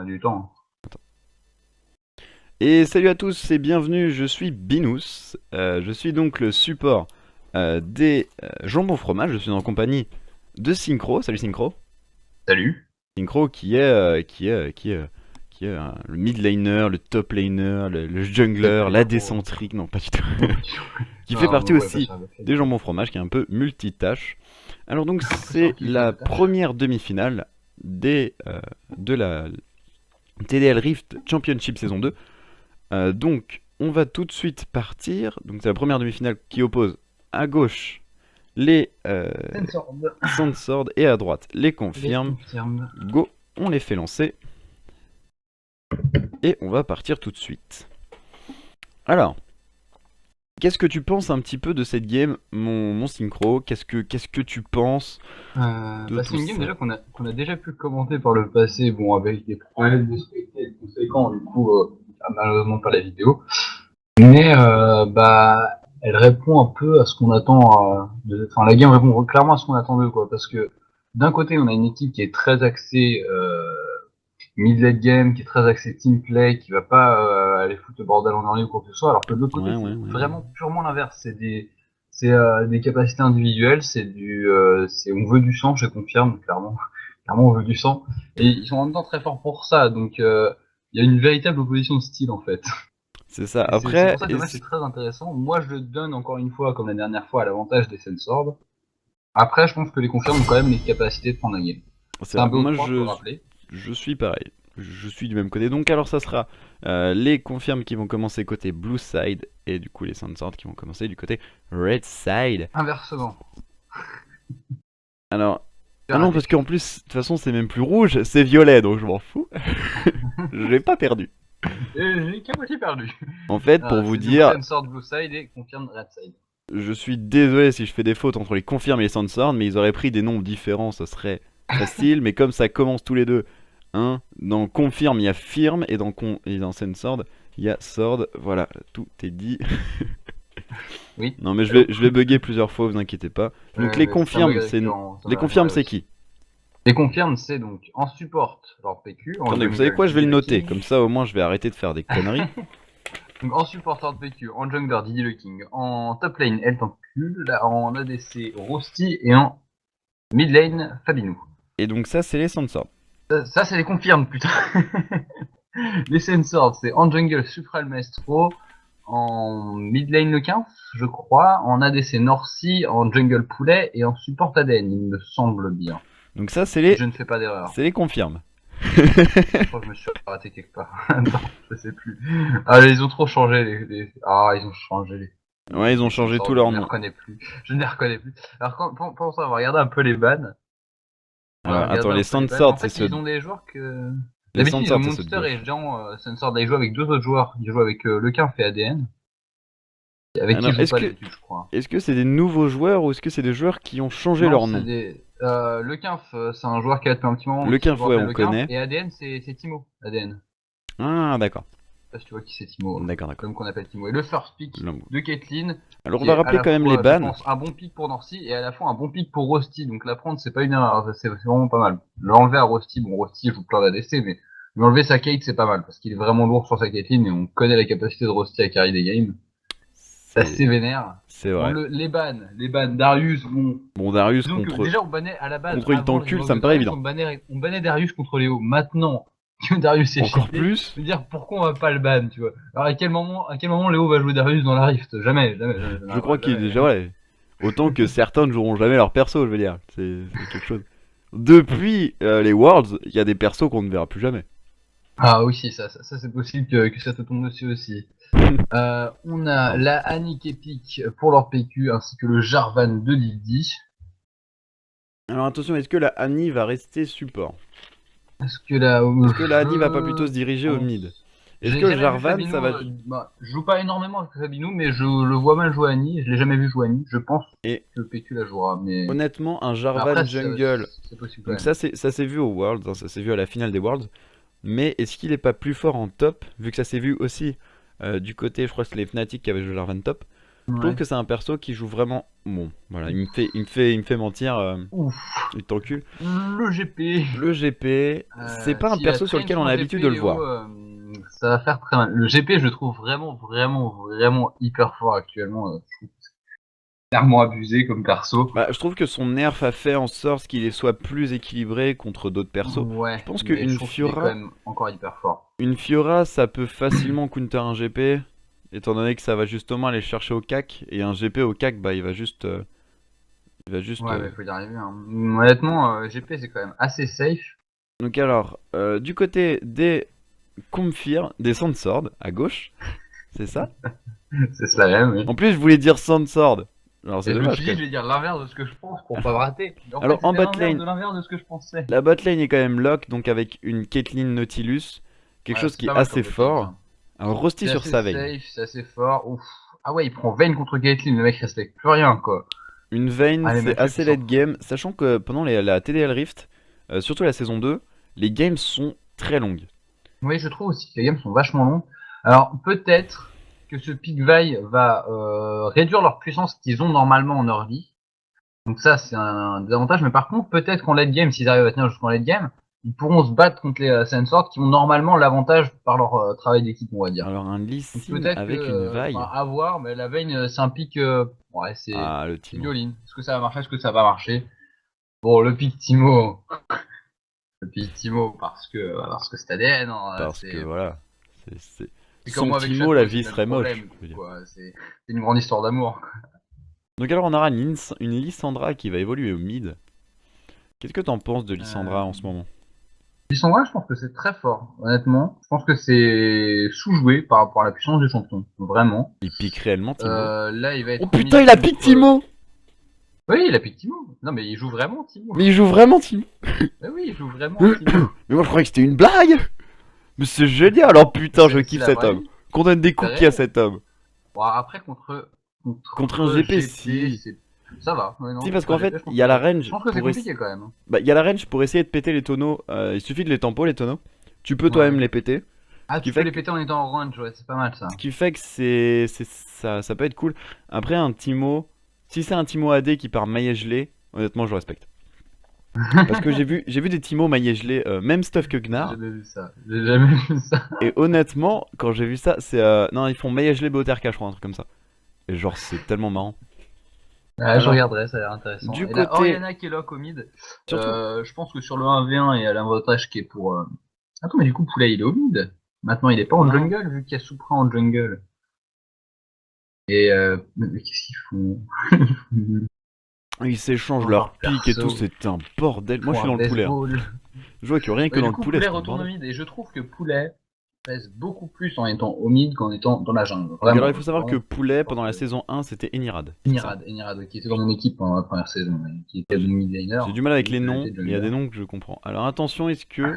a du temps. Et salut à tous et bienvenue, je suis Binous, je suis donc le support des jambons fromage, je suis en compagnie de Synchro, salut Synchro. Salut. Synchro qui est le mid laner, le top laner, le T'as jungler, plus la dur pour. décentrique, non pas du tout, Non, pas du tout. qui fait Non, partie on va pas aussi faire le fait. des jambons fromage, qui est un peu multitâche. Alors donc Faut savoir c'est qui fait la la tâche. première demi-finale de la TDL Rift Championship saison 2. Donc, on va tout de suite partir. Donc, c'est la première demi-finale qui oppose à gauche les Sensord. Sandsword et à droite les Les confirme. confirme. Go, on les fait lancer. Et on va partir tout de suite. Alors, qu'est-ce que tu penses un petit peu de cette game, mon synchro? Qu'est-ce que tu penses de C'est tout une game ça? déjà qu'on a déjà pu commenter par le passé, bon, avec des problèmes de spectacle conséquents, du coup, malheureusement pas la vidéo. Mais elle répond un peu à ce qu'on attend. Enfin, la game répond clairement à ce qu'on attend d'eux, quoi. Parce que d'un côté, on a une équipe qui est très axée mid-late game, qui est très axée team play, qui va pas aller foutre le bordel en early ou quoi que ce soit. Alors que de l'autre côté, Ouais, c'est ouais, ouais. vraiment purement l'inverse. C'est des capacités individuelles. On veut du sang, je confirme clairement. Clairement, on veut du sang. Et ils sont en même temps très forts pour ça. Donc, il y a une véritable opposition de style en fait. C'est ça. Et c'est Après, pour ça que le match est très intéressant. Moi, je le donne encore une fois, comme la dernière fois, à l'avantage des Sensors. Après, je pense que les confirmes ont quand même les capacités de prendre la game. c'est C'est un vrai. bo Moi, 3 faut le je, rappeler. Je suis pareil. Je suis du même côté. Donc alors ça sera les confirmes qui vont commencer côté blue side et du coup les Sandswords qui vont commencer du côté red side. Inversement. Alors Tu ah as non raté. parce qu'en plus de toute façon c'est même plus rouge, c'est violet donc je m'en fous. Je l'ai pas perdu. Et j'ai qu'à moitié perdu. En fait pour vous C'est donc dire, Sensor Blue Side et confirme Red Side. je suis désolé si je fais des fautes entre les confirmes et les Sandswords, mais ils auraient pris des nombres différents, ça serait facile. Mais comme ça commence tous les deux, hein, dans confirme il y a firme et dans Sandsword il y a sword. Voilà, tout est dit. Oui. Non mais je vais, Donc, je vais bugger plusieurs fois, vous inquiétez pas. Donc les mais c'est un bug confirmes, c'est récurrent, ça les m'arrive confirmes c'est aussi. qui? Les confirmes, c'est donc en support, leur PQ, en Attendez, vous savez jungle quoi? Je vais Didi le le noter, King. comme ça au moins je vais arrêter de faire des conneries. Donc en support leur PQ, en jungler Didi le King, en top lane El Tentacule, en ADC Rosti et en mid lane Fabinou. Et donc ça c'est les Sandswords. Ça, c'est les confirmes, putain. Les Sensors, c'est en jungle Supra le Maestro, en mid lane le 15, je crois, en ADC Norcy, en jungle Poulet et en support ADN, il me semble bien. Donc ça Si je ne fais pas d'erreur. c'est les confirmes. Je crois que je me suis raté quelque part. Attends, je sais plus. Ah, ils ont trop changé Ah, ils ont changé Ouais, ils ont les changé Sensors, tous je leurs ne les reconnais plus. reconnais plus. Je ne les reconnais plus. Alors, pensons avoir regardé un peu les bans. On va Alors attends, regarder un les peu les bans. Sandswords En c'est fait, ceux ils de... ont des joueurs que... Les D'habitude, ils ont Sandswords c'est ceux de Monster et gauche. Jean Sensor. Ils jouent avec deux autres joueurs. Ils jouent avec Lequin et ADN. Avec qui Alors ils jouent pas d'habitude, je crois. est-ce que c'est des nouveaux joueurs ou est-ce que c'est des joueurs qui ont changé Non, leur c'est nom? des... Lequinf, c'est un joueur qui a depuis un petit moment Le qui se Quinf, ouais, rappelle on Lequinf. connaît. Et ADN, c'est Timo. ADN. Ah d'accord. Je sais pas si tu vois qui c'est Timo. D'accord, d'accord. L'homme qu'on appelle Timo. Et le first pick Là, de Caitlyn, alors on qui va est à rappeler la quand même les fois, je bans. pense, un bon pick pour Norcy et à la fois un bon pick pour Rusty. Donc la prendre, c'est pas une erreur. C'est vraiment pas mal. L'enlever à Rusty, bon, Rusty joue plein d'ADC, mais lui enlever sa Kate, c'est pas mal. Parce qu'il est vraiment lourd sur sa Caitlyn et on connaît la capacité de Rusty à carry des games. C'est C'est assez vénère. c'est Bon, vrai. les bans, Darius, bon. Bon, Darius Disons que déjà on bannait à la base, contre une avant le tankule, rework ça de me paraît Darius, évident. on bannait Darius contre Léo. Maintenant que Darius est Encore cheaté, plus, je veux dire pourquoi on va pas le ban, tu vois. Alors à quel moment Léo va jouer Darius dans la Rift? Jamais, jamais, jamais, ça je n'arrivera crois qu'il est jamais. déjà ouais. Autant que certains ne joueront jamais leur perso, je veux dire. C'est quelque chose. Depuis les Worlds, il y a des persos qu'on ne verra plus jamais. Ah oui, si, ça c'est possible que ça te tombe dessus aussi. On a Pardon. la Annick Epic pour leur PQ ainsi que le Jarvan de Lydie. Alors attention, est-ce que la Annie va rester support? Est-ce que là, Est-ce que la Annie va pas plutôt je se diriger au mid? pense. Est-ce J'ai que le jamais vu Jarvan, Fabinou. ça va... Je joue pas énormément avec Fabinou, mais je le vois mal jouer à Annie. Je l'ai jamais vu jouer à Annie. Je pense Et que PQ la jouera, mais honnêtement, un après Jarvan jungle... c'est possible quand Donc même. ça s'est vu au Worlds, hein, ça s'est vu à la finale des Worlds. Mais est-ce qu'il est pas plus fort en top, vu que ça s'est vu aussi du côté, je crois que c'est les Fnatic qui avaient joué Jarvan top. Je trouve Ouais. que c'est un perso qui joue vraiment. Bon, voilà, il me fait mentir, Ouf. il t'encule. Le GP. Le GP, c'est pas un Si la perso sur traîne lequel on en a l'habitude de le GP, voir. ça va faire très mal. Le GP, je le trouve vraiment hyper fort actuellement. Je trouve clairement abusé comme perso. Bah, je trouve que son nerf a fait en sorte qu'il soit plus équilibré contre d'autres persos. Je Ouais, pense mais je qu'une trouve qu'il est quand Fiora, même encore hyper fort. une Fiora, ça peut facilement counter un GP, étant donné que ça va justement aller chercher au cac, et un GP au cac, bah il va juste. Ouais, mais faut y arriver, hein. Honnêtement, GP c'est quand même assez safe. Donc alors, du côté des Comfir, des Sandsword, à gauche, c'est ça? C'est cela même. En plus, je voulais dire Sandsword. Alors c'est Et je me dommage suis quand dit, je même. vais dire l'inverse de ce que je pense pour pas me rater. Mais en fait, Alors en c'était bot lane, l'inverse de ce que je pensais. la bot lane est quand même lock, donc avec une Caitlyn Nautilus, quelque Ouais, chose c'est qui est pas mal assez comme botlane, fort. ça. Un Rosti C'est sur assez sa Vayne. safe, c'est assez fort. Ouf. Ah ouais, il prend Vayne contre Caitlyn, le mec respecte plus rien, quoi. Une Vayne, Allez, c'est mec-le assez puissant. late game, sachant que pendant la TDL Rift, surtout la saison 2, les games sont très longues. Oui, je trouve aussi que les games sont vachement longs. Alors, peut-être que ce pick Vi va réduire leur puissance qu'ils ont normalement en early. Donc ça, c'est un désavantage. Mais par contre, peut-être qu'en late game, s'ils arrivent à tenir jusqu'en late game, ils pourront se battre contre les Sensors qui ont normalement l'avantage par leur travail d'équipe, on va dire. Alors un Lee Donc Sin peut-être que, avec une enfin, vaille. à voir, mais la Vayne, c'est un pick, ouais, Ah, le c'est Timo. du all-in. Est-ce que ça va marcher? Est-ce que ça va marcher? Bon, le pick Timo, parce que c'est ADN, hein, Parce que voilà, c'est... c'est comme Sans moi avec Timo, Shaco, la c'est vie le même serait moche, problème, je veux dire. quoi. C'est une grande histoire d'amour. Donc alors on aura une Lissandra qui va évoluer au mid. Qu'est-ce que t'en penses de Lissandra Euh, en ce moment? Lissandra, je pense que c'est très fort, honnêtement. Je pense que c'est sous-joué par rapport à la puissance du champion, vraiment. Il pique réellement Timo? Là, il va Oh être au putain, mid il a pique contre. Timo! Oui, il a pick Timo. Non, mais il joue vraiment Timo. Mais il joue vraiment Timo? Oui, il joue vraiment Timo. Mais moi je croyais que c'était une blague! Mais c'est génial! Alors putain, je C'est kiffe la cet vraie homme. vie. Qu'on donne des C'est cookies à réel. cet homme. Bon, après, Contre un contre GP, GP, si. ça va. Ouais, non, Si, parce contre qu'en GP, fait, il y a la je range pense que c'est pour compliqué quand même. bah, il y a la range pour essayer de péter les tonneaux. Il suffit de les tempo, les tonneaux. Tu peux toi-même Ouais. les péter. Ah, Ce qui tu peux fait les que, péter en étant en range, ouais, c'est pas mal ça. ce qui fait que ça peut être cool. Après, un Timo, si c'est un Timo AD qui part maillet gelé, honnêtement, je le respecte. Parce que j'ai vu des Timo maillet gelé, même stuff que J'ai Gnar. jamais vu ça. J'ai jamais vu ça. Et honnêtement, quand j'ai vu ça, c'est. Non, ils font maillet gelé BOTRK, je crois, un truc comme ça. Et genre, c'est tellement marrant. Ah, je Alors, regarderai, ça a l'air intéressant. du Et là, côté. Oriana qui est lock au mid. Surtout. Je pense que sur le 1v1 et à l'avantage qui est pour. Attends, mais du coup, Poulet il est au mid. Maintenant, il est pas en Non. jungle vu qu'il y a Supra en jungle. Et mais qu'est-ce qu'ils font? Ils s'échangent Dans leurs leur pics et tout, perso, c'est un bordel. Moi, je pour suis un dans le poulet, hein. baseball. Je vois que rien que Et dans du le coup, poulet, Poulet c'est un retourne au bordel. mid. Et je trouve que Poulet pèse beaucoup plus en étant au mid qu'en étant dans la jungle. Donc alors, Vraiment. il faut savoir que Vraiment. Poulet, pendant la saison 1, c'était Enirad. C'est ça. Enirad, qui était dans mon équipe pendant la première saison, qui était mon mid laner. J'ai du mal avec Vu les que noms, j'étais mais il y a jungler. des noms que je comprends. Alors attention, est-ce que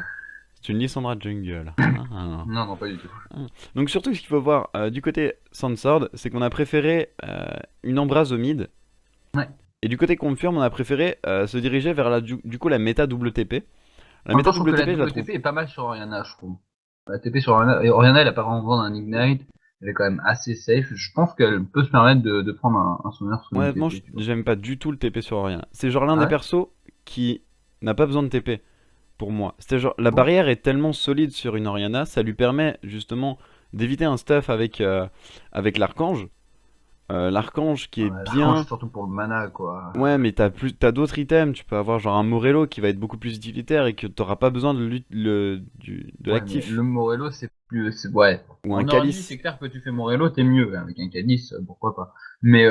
c'est une Lissandra Jungle? Ah. Non, non, pas du tout. Donc surtout, ce qu'il faut voir du côté Sandsword, c'est qu'on a préféré une embrase au mid. Ouais. Et du côté Confirm, on a préféré se diriger vers du coup la méta double TP. La En même méta temps, je trouve double que la TP, je la double trouve. TP est pas mal sur Oriana, je trouve. La TP sur Oriana, et Oriana, elle a pas vraiment besoin d'un Ignite. Elle est quand même assez safe. Je pense qu'elle peut se permettre de prendre un summoner sur une Honnêtement, TP, tu vois. j'aime pas du tout le TP sur Oriana. C'est genre l'un Ah des ouais? persos qui n'a pas besoin de TP pour moi. C'est genre la Bon. barrière est tellement solide sur une Oriana, ça lui permet justement d'éviter un stuff avec l'archange. L'archange qui est Ouais, l'archange, bien. surtout pour le mana, quoi. Ouais, mais t'as d'autres items. Tu peux avoir genre un Morello qui va être beaucoup plus utilitaire et que t'auras pas besoin de Ouais, mais l'actif. le Morello, c'est plus, ouais. Ou un En early, c'est calice. clair que tu fais Morello, t'es mieux. Avec un Calice, pourquoi pas. Mais,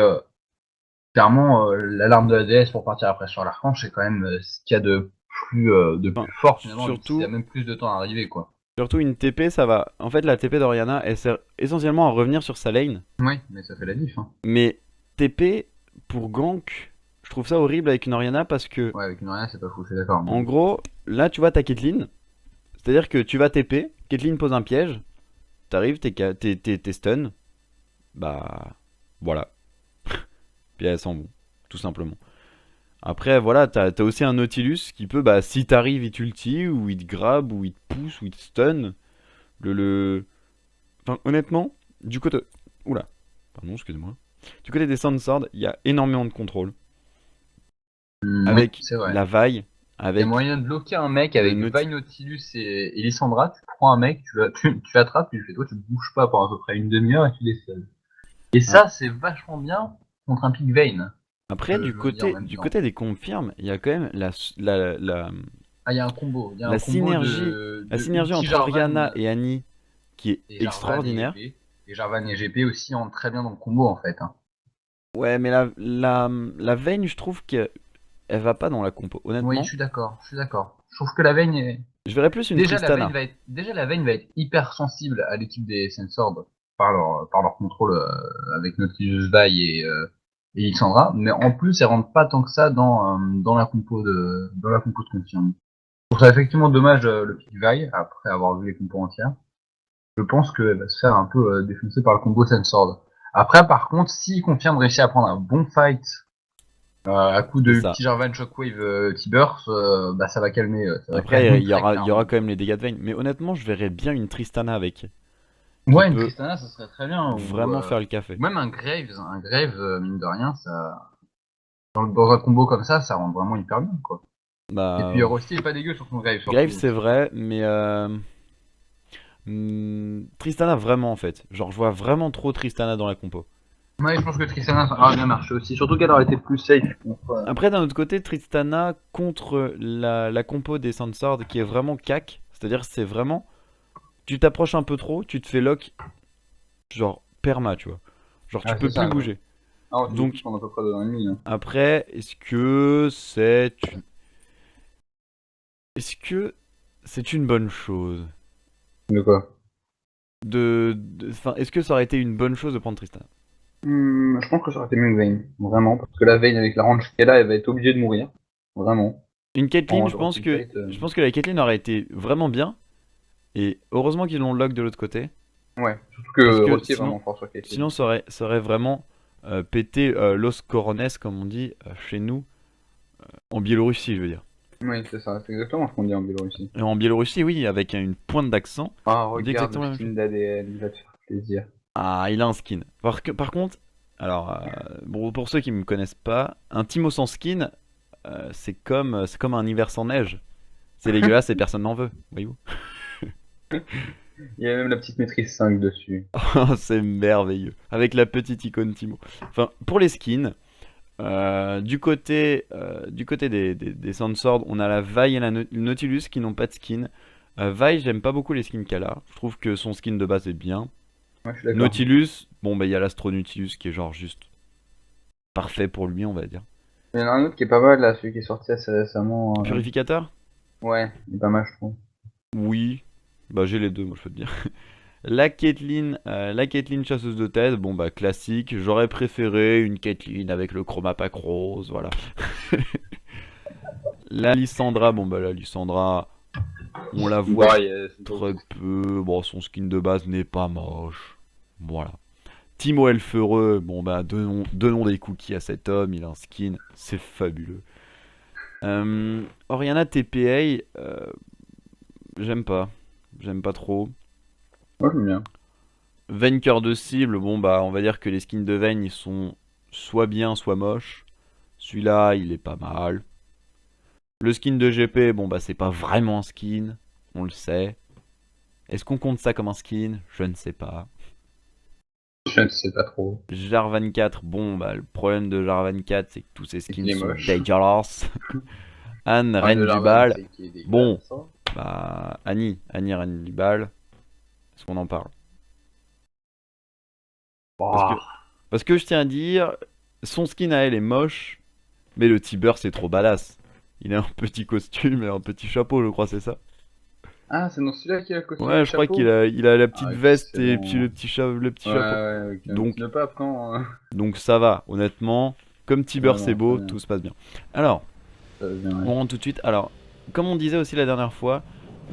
clairement, l'alarme de la DS pour partir après sur l'archange, c'est quand même ce qu'il y a de Enfin, plus fort, finalement, vu qu'il a surtout, même plus de temps à arriver, quoi. surtout une TP, ça va. En fait, la TP d'Oriana, elle sert essentiellement à revenir sur sa lane. Oui, mais ça fait la diff, hein. Mais TP pour gank, je trouve ça horrible avec une Oriana parce que, Ouais, avec une Oriana, c'est pas fou, je suis d'accord. en gros, là tu vois ta Caitlyn, c'est-à-dire que tu vas TP, Caitlyn pose un piège, t'arrives, t'es stun, bah voilà, puis elle s'en vont, tout simplement. Après, voilà, t'as aussi un Nautilus qui peut, bah si t'arrives, il t'ulti, ou il te grab, ou il te pousse, ou il te stun. le... Enfin, honnêtement, du côté. Oula, pardon, excusez-moi. Du côté des Sandswords, il y a énormément de contrôle. Oui, Avec c'est vrai. la vaille, Il y a avec moyen de bloquer un mec le avec Nautilus. Vi, Nautilus et Lissandra. Tu prends un mec, tu l'attrapes, tu lui fais toi, tu bouges pas pendant à peu près une demi-heure et tu décèles. Et Ah, ça, c'est vachement bien contre un pick Vayne. après, Je veux dire en même du temps. côté des confirmes, il y a quand même Ah, il y a un combo. Il y a un la combo synergie, la de synergie ulti entre Jarvan Oriana et Annie qui est et Jarvan et extraordinaire. GP. Et Jarvan et GP aussi entrent très bien dans le combo en fait, hein. Ouais, mais la Vayne, je trouve qu'elle va pas dans la compo. Oui, Honnêtement, je suis d'accord. Je suis d'accord. Je trouve que la Vayne est... je verrais plus une Tristana. Déjà, la Vayne va être hyper sensible à l'équipe des Sensors par leur contrôle avec Nautilus, Vi et Lissandra, mais en plus, elle rentre pas tant que ça dans dans la compo de confirme. Je trouve ça effectivement dommage le pick Vi, après avoir vu les compos entières. Je pense qu'elle va se faire un peu défoncer par le combo Sensor. Après, par contre, si confirme réussit à prendre un bon fight à coup C'est de ça. petit Jarvan Shockwave T-Burst, bah ça va Après, calmer très il y aura clairement. quand même les dégâts de Vayne. Mais honnêtement, je verrais bien une Tristana avec. Qui Ouais, une peut Tristana, ça serait très bien. vraiment faire le café. Ou même un Graves, mine de rien, ça, dans un combo comme ça rend vraiment hyper bien, quoi. Et puis Bah, Rusty est pas dégueu sur son Graves, Graves, surtout. c'est vrai, mais Tristana vraiment en fait. Genre, je vois vraiment trop Tristana dans la compo. Ouais, je pense que Tristana, ça aurait bien marché aussi. Surtout qu'elle aurait été plus safe contre. Après, d'un autre côté, Tristana contre la compo des Sandswords qui est vraiment cac. C'est-à-dire, c'est vraiment. Tu t'approches un peu trop, tu te fais lock, genre perma, tu vois. Genre, tu Ah, peux c'est plus ça, ouais. bouger. Ah, on est tous Donc, en à peu près 2 ans et demi, hein. après, Est-ce que c'est une bonne chose De quoi? Enfin, est-ce que ça aurait été une bonne chose de prendre Tristana? Je pense que ça aurait été mieux que Vayne, vraiment, parce que la Vayne avec la range qu'elle a, elle va être obligée de mourir. Vraiment. Une Caitlyn, En genre teamfight. je pense que la Caitlyn aurait été vraiment bien. Et heureusement qu'ils l'ont lock de l'autre côté. Ouais, surtout Parce que que Rusty est vraiment fort sur Caitlyn. sinon ça aurait vraiment pété Los Corones, comme on dit chez nous, en Biélorussie, je veux dire. Oui, c'est ça, c'est exactement ce qu'on dit en Biélorussie. Et en Biélorussie, oui, avec une pointe d'accent, Ah, on dit regarde le exactement la même chose. skin d'ADN, il va te faire plaisir. Ah, il a un skin. Par contre, alors, bon, pour ceux qui me connaissent pas, un Timo sans skin, c'est comme un hiver sans neige. C'est dégueulasse et personne n'en veut, voyez-vous. Il y a même la petite maîtrise 5 dessus. Oh, c'est merveilleux. Avec la petite icône Timo. Enfin, pour les skins, du côté des Sandswords, on a la Vi et la Nautilus qui n'ont pas de skin. Vi, j'aime pas beaucoup les skins qu'elle a. Je trouve que son skin de base est bien. Ouais, je suis d'accord. Nautilus, bon, bah, il y a l'Astro Nautilus qui est genre juste parfait pour lui, on va dire. Il y en a un autre qui est pas mal là, celui qui est sorti assez récemment. Purificateur? Ouais, il est pas mal, je trouve. Oui. Bah, j'ai les deux, moi, je peux te dire. La Caitlyn chasseuse de tête, bon bah classique. J'aurais préféré une Caitlyn avec le chroma pack rose, voilà. La Lissandra, bon bah la Lissandra, on la voit Bah, très peu. Bon, son skin de base n'est pas moche. Voilà. Timo Elfereux, bon bah donnons des cookies à cet homme, il a un skin, c'est fabuleux. Oriana TPA, j'aime pas. J'aime pas trop. moi j'aime bien. Vayne cœur de cible, bon bah on va dire que les skins de Vayne ils sont soit bien soit moches. Celui-là il est pas mal. Le skin de GP, bon bah c'est pas vraiment un skin, on le sait. Est-ce qu'on compte ça comme un skin? Je ne sais pas. Je ne sais pas trop. Jarvan 4, bon bah le problème de Jarvan 4 c'est que tous ces skins Il est sont moche. dégueulasses. Anne, Un de reine du Jarvan, bal. c'est qui est Bon, dégueulasse, hein. bah Annie, reine du bal. Est-ce qu'on en parle? Parce que, Bah, parce que je tiens à dire, son skin à elle est moche, mais le Tiber c'est trop badass. Il a un petit costume et un petit chapeau, je crois, c'est ça? ah, c'est dans celui-là qui a le costume et Ouais, le je crois chapeau? il a la petite Ah, veste et puis excellent. le petit Ouais, chapeau. ouais, avec un Donc, petit pape, non? donc ça va, honnêtement. Comme Tiber Ouais, c'est non, très beau, bien. tout se passe bien. Alors, Ça va bien, ouais. on rentre tout de suite. Alors, comme on disait aussi la dernière fois,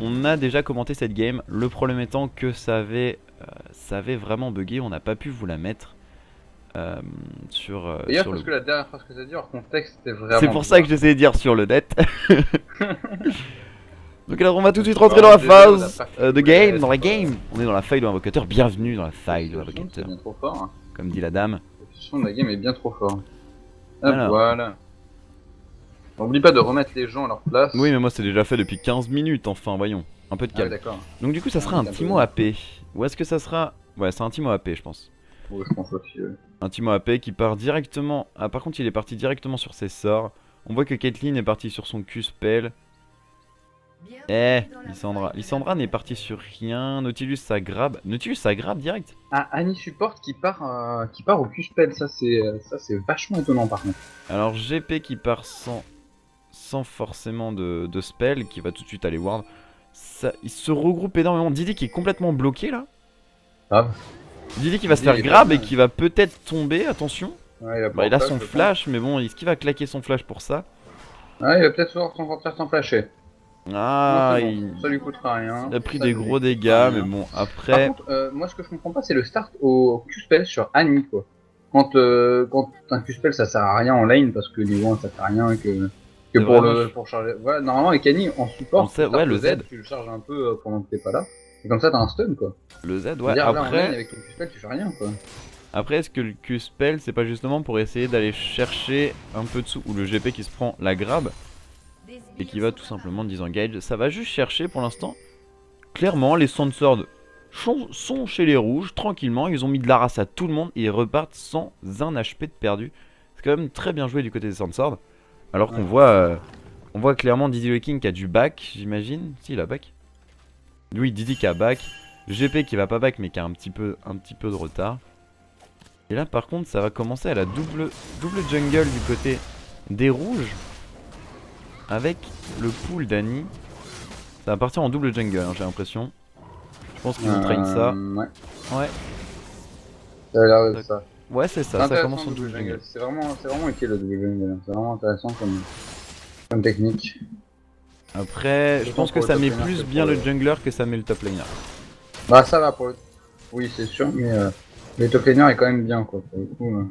on a déjà commenté cette game. Le problème étant que ça avait vraiment bugué. On n'a pas pu vous la mettre D'ailleurs, sur le. parce que la dernière phrase que t'as dit, hors contexte, c'était C'est vraiment pour ça que bizarre. j'essayais de dire sur le net. Donc alors on va tout de suite Je suis rentrer dans la vraiment désolé, on n'a phase pas pu de vous game, mettre, dans la game. On est dans la faille de l'invocateur. Bienvenue dans la faille de le son, c'est l'invocateur, bien trop fort, hein. comme dit la dame. Le Son de la game est bien trop fort. Hop, Alors. voilà. N'oublie pas de remettre les gens à leur place. Oui, mais moi c'est déjà fait depuis 15 minutes, enfin, voyons. Un peu de Ah ouais, calme. d'accord. Donc du coup, ça sera un Timo AP. Ou est-ce que ça sera... Ouais, c'est un Timo AP, je pense. Ouais, je pense aussi, ouais. Un Timo AP qui part directement... Ah, par contre, il est parti directement sur ses sorts. On voit que Caitlyn est partie sur son Q-spell. Lissandra. Lissandra n'est partie sur rien. Nautilus, ça grab. Nautilus, ça grab direct. Ah, Annie Support qui part au Q-spell, ça c'est vachement étonnant par contre. Alors, GP qui part sans forcément de spell, qui va tout de suite aller ward. Ça, il se regroupe énormément. Didi qui est complètement bloqué là. Grave. Didi qui va se Didi, faire il est grab pas et bien. qui va peut-être tomber, attention. Ouais, Bah, il a son je flash, mais bon, est-ce qu'il va claquer son flash pour ça? pense. Ouais, il va peut-être s'en sortir sans flasher. Ah, Non, c'est bon, ça lui coûtera rien. il a pris Ça des lui gros coûtera dégâts, rien. mais bon, Par après... contre, moi ce que je comprends pas, c'est le start au Q-spell sur Annie quoi. Quand un Q-spell ça sert à rien en lane parce que niveau 1 ça sert à rien que C'est pour vrai, pour charger. Voilà, normalement avec Annie en support, On sait- tu startes ouais, le Z. tu le charges un peu pendant que t'es pas là. Et comme ça t'as un stun quoi. Le Z, ouais. C'est-à-dire là en lane Après, avec ton Q-spell tu fais rien quoi. est-ce que le Q-spell, c'est pas justement pour essayer d'aller chercher un peu de sous, ou le GP qui se prend la grab et qui va tout simplement disengage? Ça va juste chercher pour l'instant. Clairement, les Sandswords sont chez les rouges, tranquillement. Ils ont mis de la race à tout le monde et ils repartent sans un HP de perdu. C'est quand même très bien joué du côté des Sandswords. Alors qu'on on voit clairement Didi le King qui a du back, j'imagine. Si, il a back. Oui, Didi qui a back. GP qui va pas back mais qui a un petit peu de retard. Et là par contre ça va commencer à la double jungle du côté des rouges. Avec le pool d'Annie. Ça va partir en double jungle hein, j'ai l'impression. Je pense qu'ils ont train ça. Ouais. Ouais. Ça a l'air de ça. Ouais c'est ça, ça commence en double jungle. C'est vraiment utile le double jungle. C'est vraiment intéressant comme technique. Après, je pense que ça met plus bien le jungler que ça met le top laner. Bah ça va pour le... Oui c'est sûr, mais le top laner est quand même bien quoi. Pour le coup,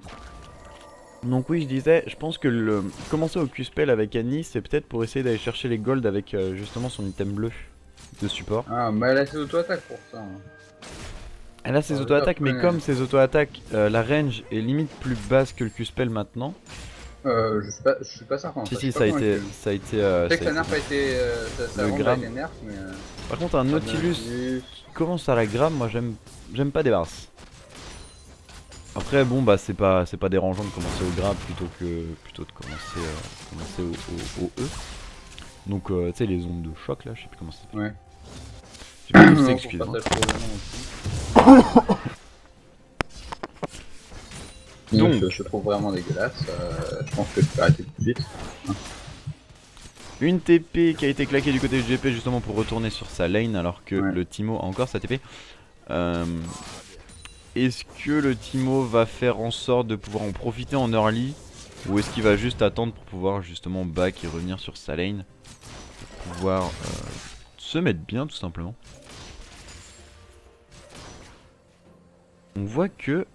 Donc oui, je disais, je pense que le commencer au Q-spell avec Annie, c'est peut-être pour essayer d'aller chercher les golds avec justement son item bleu de support. Ah bah elle a ses auto-attaques pour ça. Hein. Elle a ses auto-attaques, mais comme ses auto-attaques, la range est limite plus basse que le Q-spell maintenant. Je suis pas certain. Si, ça a été... Je sais que sa nerf a été... ça le gramme. nerf, mais... Par contre, un Nautilus qui commence à la gramme, moi j'aime pas des barres. Après, bon, bah c'est pas dérangeant de commencer au grab plutôt de commencer au E. Donc, tu sais, les ondes de choc là, je sais plus comment ça s'appelle. Ouais. J'ai pas tous excuse-moi. Donc, je trouve vraiment dégueulasse. Je pense que je peux arrêter tout de suite. Une TP qui a été claquée du côté du GP justement pour retourner sur sa lane alors que Ouais. le Timo a encore sa TP. Est-ce que le Timo va faire en sorte de pouvoir en profiter en early ou est-ce qu'il va juste attendre pour pouvoir justement back et revenir sur sa lane pour pouvoir se mettre bien tout simplement. On voit que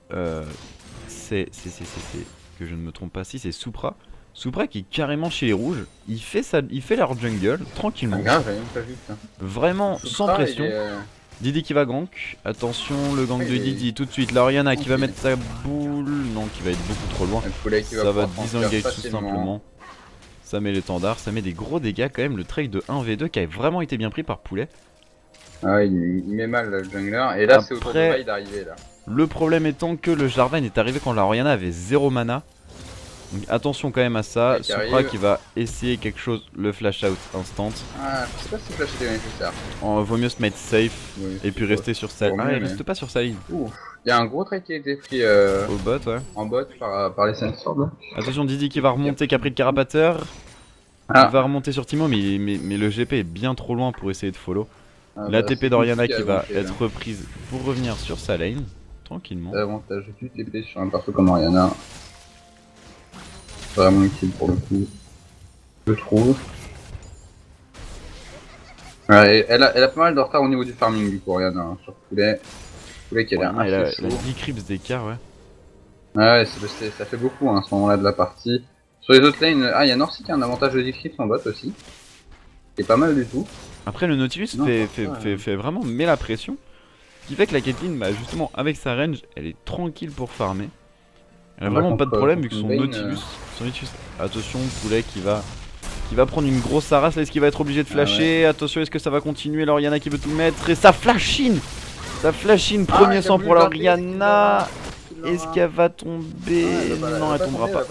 que je ne me trompe pas, si c'est Supra. Supra qui est carrément chez les rouges, il fait leur jungle tranquillement. Ah, grave, j'avais même pas vu ça. Vraiment sans pression. Didi qui va gank, attention le gank de Didi tout de suite, la Oriana qui va mettre sa boule, non qui va être beaucoup trop loin, ça va disengage tout simplement, ça met l'étendard, ça met des gros dégâts quand même, le trade de 1v2 qui a vraiment été bien pris par Poulet. Ah il met mal le jungler, et là c'est au tour de Vaille d'arriver là. Le problème étant que le Jarvan est arrivé quand la Oriana avait 0 mana. Donc attention quand même à ça, Supra qui va essayer quelque chose, le flash out instant. Ah je sais pas si flash était nécessaire. Vaut mieux se mettre safe et puis rester sur sa ligne. Ah il reste pas sur sa ligne. Ouf, il y a un gros trade qui a été pris au bot ouais. En bot par les Sandswords. Attention Didi qui va remonter, qui a pris le carapateur. Il va remonter sur Timo mais le GP est bien trop loin pour essayer de follow. La TP d'Oriana qui va être reprise pour revenir sur sa lane, tranquillement. L'avantage du TP sur un perso comme Oriana. Vraiment utile pour le coup, je trouve. Ouais, elle a pas mal de retard au niveau du farming du coup, Oriana, hein, sur Poulet. Poulet qui a l'air assez chaud. Elle a 10 creeps d'écart, ouais. Ouais, ça fait beaucoup hein, à ce moment-là de la partie. Sur les autres lanes, il y a Norcy qui a un avantage de 10 creeps en bot aussi. C'est pas mal du tout. Après le Nautilus fait vraiment met la pression. Ce qui fait que la Caitlyn, bah, justement avec sa range, elle est tranquille pour farmer. Elle a vraiment pas de problème vu que contre son Vayne, Nautilus. Attention, poulet qui va prendre une grosse harasse là. Est-ce qu'il va être obligé de flasher? Attention, est-ce que ça va continuer? Alors, Oriana qui veut tout mettre. Et ça flash in! Ça flash in, premier sang pour la Oriana. Est-ce qu'elle va tomber? Non, elle tombera pas.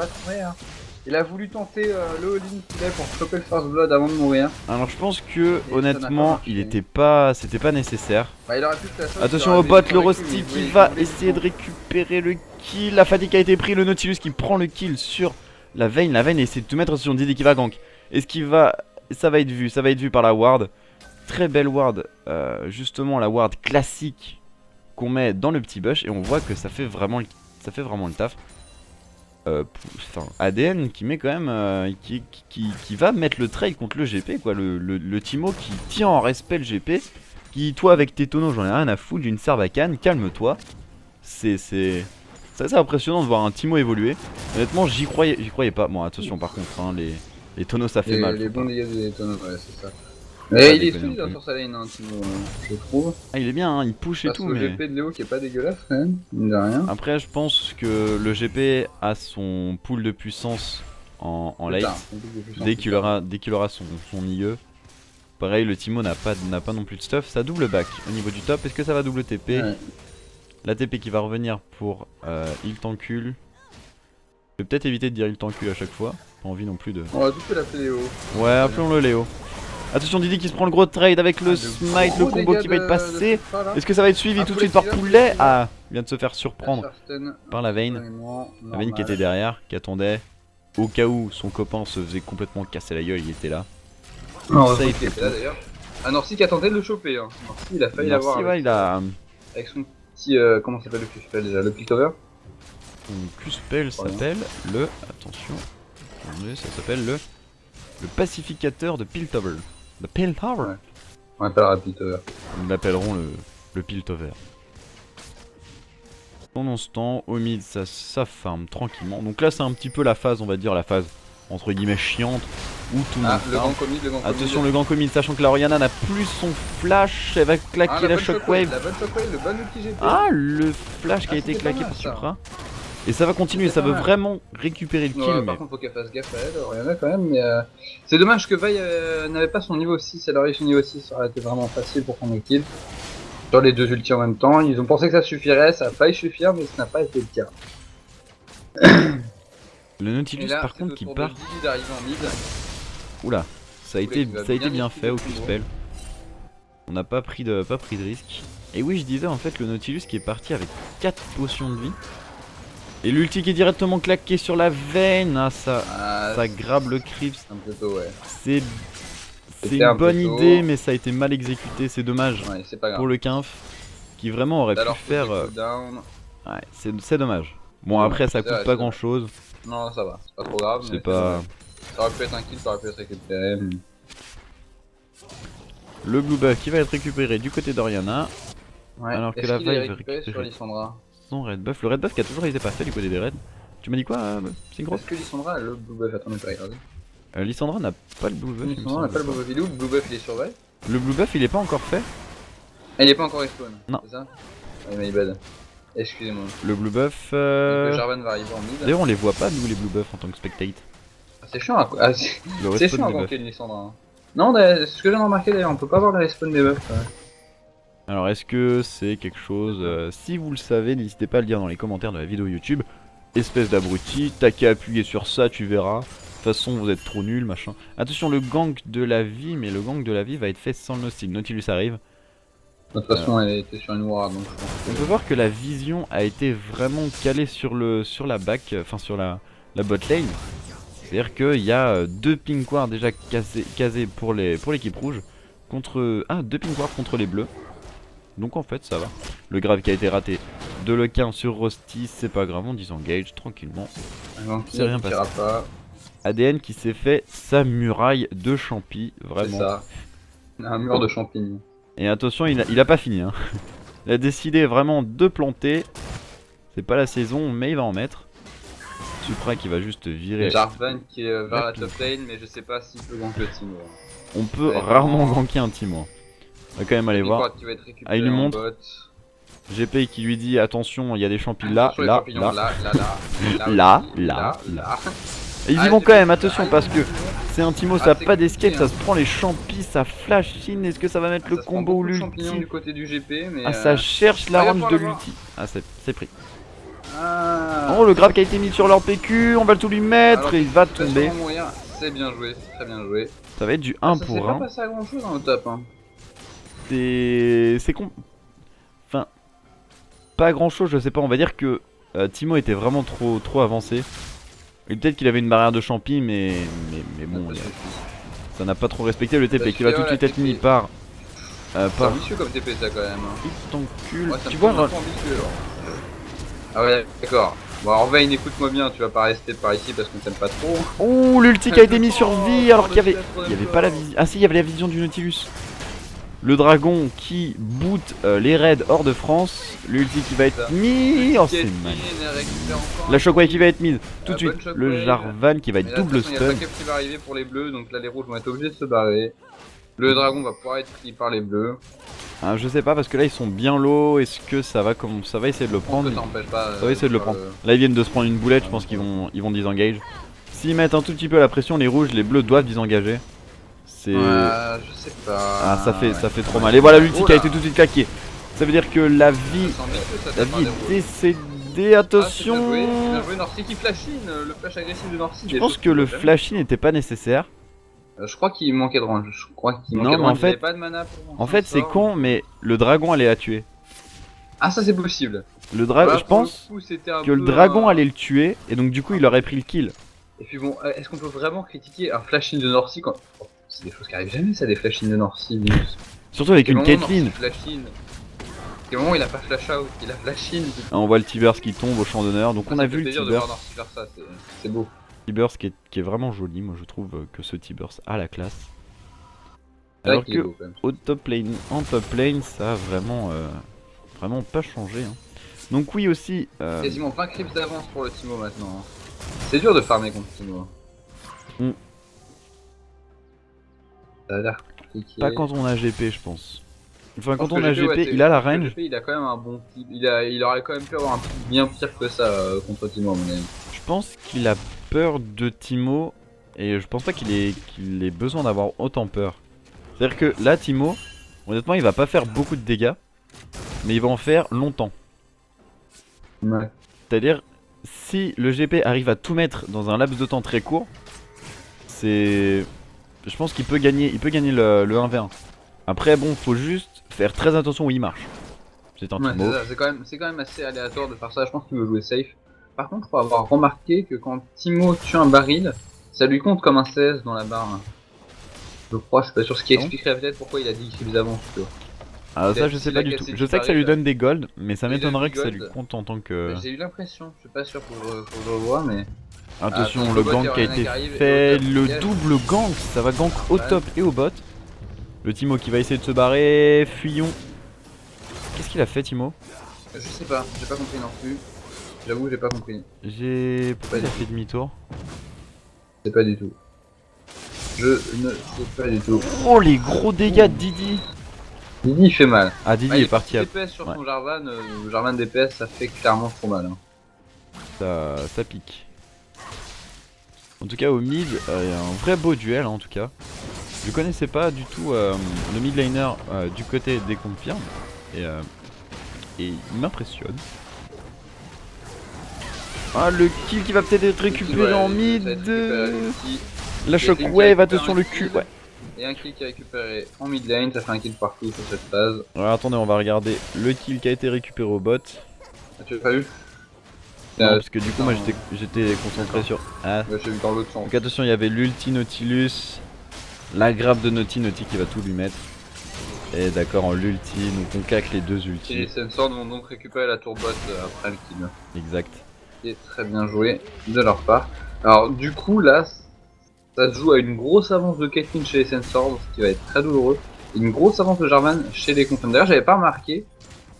Il a voulu tenter le all-in qu'il pour choper le first blood avant de mourir. Alors je pense que honnêtement c'était pas nécessaire. Bah, il aurait pu faire ça, attention au bot, le Rusty qui va essayer de récupérer le kill. La fatigue a été prise, le Nautilus qui prend le kill sur la Vayne. La Vayne essaie de tout mettre sur Didi qui va gank. Est-ce qu'il va... ça va être vu par la ward. Très belle ward, justement la ward classique qu'on met dans le petit bush. Et on voit que ça fait vraiment le taf. ADN qui met quand même qui va mettre le trade contre le GP quoi, le Timo qui tient en respect le GP, qui toi avec tes tonneaux j'en ai rien à foutre d'une Sarbacane, calme-toi. C'est assez impressionnant de voir un Timo évoluer. Honnêtement j'y croyais pas. Bon attention par contre hein, les tonneaux ça fait mal. Les bons dégâts des tonneaux, ouais c'est ça. Mais il est solide sur sa lane, hein, Timo, je trouve. Ah il est bien, hein, il push et tout mais... le GP de Léo qui est pas dégueulasse quand même, mine de rien. Après je pense que le GP a son pool de puissance en late. Dès qu'il aura son IE. Pareil le Timo n'a pas non plus de stuff. Ça double back au niveau du top. Est-ce que ça va double TP? La TP qui va revenir pour il t'encule. Je vais peut-être éviter de dire il t'encule à chaque fois. Pas envie non plus de... On va tout fait l'appeler Léo. Ouais appelons-le Léo. Attention Didi qui se prend le gros trade avec le smite, le combo qui va être passé. Est-ce que ça va être suivi tout de suite par Poulet? Ah, il vient de se faire surprendre par la Vayne. La Vayne qui était derrière, qui attendait. Au cas où son copain se faisait complètement casser la gueule, il était là. Non, ça a été là d'ailleurs. Ah Norcy qui attendait de le choper. Hein. Norcy il a failli l'avoir. Ouais, il a... avec son petit... comment s'appelle le Q-spell déjà? Le Piltover? Son Q-spell s'appelle le... Attention. Ça s'appelle le pacificateur de Piltover. Le Piltover. Ouais. On l'appellera Piltover. Nous l'appellerons le Piltover. Pendant ce temps, au mid ça farm tranquillement. Donc là c'est un petit peu la phase, on va dire la phase entre guillemets chiante où tout le monde farm. Attention le gank au mid, sachant que la Oriana n'a plus son flash, elle va claquer la shockwave. Ah le flash qui a été claqué par Supra. Et ça va continuer, ça veut vraiment récupérer le kill. Par contre faut qu'elle fasse gaffe à elle, Oriana quand même, mais c'est dommage que Vi n'avait pas son niveau 6, elle aurait eu son niveau 6, ça aurait été vraiment facile pour prendre le kill. Sur les deux ultis en même temps, ils ont pensé que ça suffirait, ça a failli suffire, mais ce n'a pas été le cas. Le Nautilus là, par contre qui part... En mid. Oula, ça a été bien fait au Q-spell. On n'a pas pris de risque. Et oui je disais en fait le Nautilus qui est parti avec 4 potions de vie. Et l'ulti qui est directement claqué sur la Vayne, ah, ça grabe le creep. C'est une bonne idée, mais ça a été mal exécuté, c'est dommage pour le Quinf, qui vraiment aurait pu faire... Ouais, c'est dommage. Bon après ça coûte pas grand chose. Non ça va, c'est pas trop grave. C'est pas... Ça aurait pu être un kill, ça aurait pu être récupéré. Le blue buff qui va être récupéré du côté d'Oriana. Ouais. Alors que la Vi veut récupérer son red buff. Le red buff qui a toujours été pas fait du côté des raids. Tu m'as dit quoi c'est gros? Est-ce que Lissandra a le blue buff? Attends, pas regardé. Lissandra n'a pas le blue buff. Lissandra n'a pas le blue buff, il est où? Le blue buff il est sur Vi? Le blue buff il est pas encore fait. Ah, il est pas encore respawn? Non. C'est ça? Ah, my bad. Excusez-moi. Le blue buff... Jarvan va arriver en mid. D'ailleurs on les voit pas nous les blue buffs en tant que spectate. C'est chiant à quoi? Ah, c'est chiant à ganker une Lissandra. Hein. Non, c'est ce que j'ai remarqué d'ailleurs, on peut pas voir le respawn des buffs. Ouais. Alors est-ce que c'est quelque chose... si vous le savez, n'hésitez pas à le dire dans les commentaires de la vidéo YouTube. Espèce d'abruti, t'as qu'à appuyer sur ça, tu verras. De toute façon, vous êtes trop nul, machin. Attention, le gank de la vie, mais le gank de la vie va être fait sans le Nautilus. Nautilus arrive. De toute façon, elle était sur une ward, donc je pense que... On peut voir que la vision a été vraiment calée sur la back, enfin sur la bot lane. C'est-à-dire qu'il y a 2 pink wards déjà casés pour l'équipe rouge. Contre... Ah, 2 pink wards contre les bleus. Donc en fait ça va. Le grave qui a été raté de Lequin sur Rusty, c'est pas grave, on disengage tranquillement. C'est rien passé. ADN qui s'est fait sa muraille de champi, vraiment. C'est ça. Un mur de champignons. Et attention, il a pas fini. Hein. Il a décidé vraiment de planter. C'est pas la saison, mais il va en mettre. Supra qui va juste virer. Jarvan qui est vers la top lane, mais je sais pas s'il peut gank le team. On peut rarement ganker un team. On va quand même aller voir. Ah, il lui montre. GP qui lui dit attention, il y a des champis là, Attention, les là, champignons, là. là, Là, aussi, là. Et ils y Ah, vont c'est quand même, bon. attention, Ah, parce ils que vont. c'est un Timo, Ah, ça a c'est pas d'escape, compliqué, ça se prend les champis, ça flash in. Est-ce que ça va mettre le Ça se prend combo ou beaucoup de champignons l'ulti? du côté du GP, mais. Ah, ça cherche la Ah, il va range pouvoir de l'avoir. l'ulti. Ah, c'est pris. Ah. Oh, le grab qui a été mis sur leur PQ, on va tout lui mettre Alors, et il va c'est pas tomber. sûr d'en mourir. C'est bien joué, c'est très bien joué. Ça va être du Ah, 1 ça s'est pour pas 1. passé à grand chose au top. Hein. C'est Enfin, pas grand chose, je sais pas. On va dire que Timo était vraiment trop avancé. Et peut-être qu'il avait une barrière de champi, mais bon, ça n'a pas trop respecté le TP qui va tout de suite être mis par. C'est ambitieux comme TP ça quand même. Hein. Il t'encule. Ouais, ça Tu me vois, semble un peu ambitieux, genre. Ah ouais, d'accord. Bon, alors Vayne, écoute-moi bien, tu vas pas rester par ici parce qu'on t'aime pas trop. oh, l'ulti qui a été mis sur vie alors qu'il y avait. Il Il y avait pas la vision. Ah si, il y avait la vision du Nautilus. Le dragon qui boot les raids hors de France. L'ulti qui va être mis. Oh, c'est mal. La shockwave qui va être mise tout de suite. Le Jarvan qui va être double Il y a stun. le backup qui va arriver pour les bleus, donc là les rouges vont être obligés de se barrer. Le dragon va pouvoir être pris par les bleus. Ah, je sais pas parce que là ils sont bien low. Est-ce que ça va comme ça va essayer de le Je pense prendre? que ça empêche pas. Ça va essayer de le prendre. Là ils viennent de se prendre une boulette. Je pense qu'ils vont disengage. S'ils mettent un tout petit peu la pression, les rouges, les bleus doivent disengager. C'est je sais pas. ah ça fait Ouais. trop mal. Et voilà l'ulti Oh qui a là. été tout de suite claqué. Ça veut dire que la vie Ça sent vicieux, ça, de La la part vie des est rouges. décédée, Ah, c'est attention. bien joué Norcy qui flash in, le flash agressif de Norcy. Je pense que le flash in n'était pas nécessaire. Je crois qu'il manquait de range. Je crois qu'il Non, manquait de mais en range. Il avait fait- pas de mana pour En fait, c'est con, mais le dragon allait la tuer. Ah, ça c'est possible. Le dragon, Bah, je pour le pense coup, c'était un que le peu, dragon allait le tuer et donc du coup il aurait pris le kill. Et puis bon, est-ce qu'on peut vraiment critiquer un flash in de Norcy quand. Oh, c'est des choses qui arrivent jamais, ça, des flash in de Norcy. Linus. Surtout avec Quel une moment Caitlyn. Norcy flash in. Quel moment il a pas flash out, il a flash in. Ah, on voit le T-Burst qui tombe au champ d'honneur. Donc on Ça a fait vu le plaisir de voir T-Burst. Norcy faire ça, c'est beau. T-Burst qui est vraiment joli. Moi je trouve que ce T-Burst a la classe. C'est vrai Alors qu'il est que beau quand même. en top lane, ça a vraiment pas changé. Hein. Donc oui aussi. Quasiment 20 creeps d'avance pour le Timo maintenant. Hein. C'est dur de farmer contre Timo. Mm. Ça a l'air compliqué. Pas quand on a GP, je pense. Enfin, quand Je pense on que a GP, ouais, GP, il a la je pense que range. GP, il a quand même un bon type. Il aurait quand même pu avoir un pick bien pire que ça contre Timo à mon avis. Je pense qu'il a peur de Timo et je pense pas qu'il ait besoin d'avoir autant peur. C'est-à-dire que là, Timo, honnêtement, il va pas faire beaucoup de dégâts, mais il va en faire longtemps. Ouais. C'est-à-dire, si le GP arrive à tout mettre dans un laps de temps très court, c'est. Je pense qu'il peut gagner, le 1v1. Après, bon, faut juste faire très attention où il marche. C'est un Ouais, Timo. c'est quand même assez aléatoire de faire ça. Je pense qu'il veut jouer safe. Par contre, faut avoir remarqué que quand Timo tue un baril, ça lui compte comme un CS dans la barre. Je crois, je suis pas sûr. Ce qui Non. expliquerait peut-être pourquoi il a 10 kills d'avance, tu vois. Ah, ça, s'il je sais a pas du cassé tout. du Je sais que ça lui baril, donne des golds, mais ça il a m'étonnerait du que ça lui gold. compte en tant que. J'ai eu l'impression, je suis pas sûr pour que je le vois, mais. Attention, Attends, le le bot, gank il y a qui a rien été qui arrive, fait, et au top, le yes. double gank, ça va gank au Ouais. top et au bot. Le Timo qui va essayer de se barrer, fuyons. Qu'est-ce qu'il a fait, Timo? Je sais pas, j'ai pas compris non plus. J'avoue, j'ai pas compris. Pourquoi il a fait demi-tour? Je sais pas du tout. Je ne sais pas du tout. Oh, les gros dégâts de Didi! Didi il fait mal. Ah, Didi Ah, il est parti à. DPS sur ouais. son Jarvan, le Jarvan DPS ça fait clairement trop mal. Hein. Ça pique. En tout cas, au mid, il y a un vrai beau duel, hein, en tout cas. Je connaissais pas du tout le mid laner du côté des confirmes. Et il m'impressionne. Ah, le kill qui va peut-être être récupéré Ouais, en ça mid. va être récupéré à l'ulti. La Caitlyn qui shockwave, récupère attention un le kill. cul. Ouais. Et un kill qui est récupéré en mid lane, ça fait un kill partout sur cette phase. Alors attendez, on va regarder le kill qui a été récupéré au bot. Ah, tu l'as pas vu? Non, parce que du coup, moi non. j'étais concentré sur. Ah. Ouais, j'ai vu dans l'autre sens. Donc attention, il y avait l'ulti Nautilus, la grappe de Naughty qui va tout lui mettre. Et d'accord, en l'ulti, donc on caque les deux Et les ultis. Sensors vont donc récupérer la tour bot après le kill. Exact. Qui est très bien joué de leur part. Alors du coup là, ça se joue à une grosse avance de Caitlyn chez les Sensors, ce qui va être très douloureux. Et une grosse avance de Jarvan chez les Confirms. D'ailleurs j'avais pas remarqué,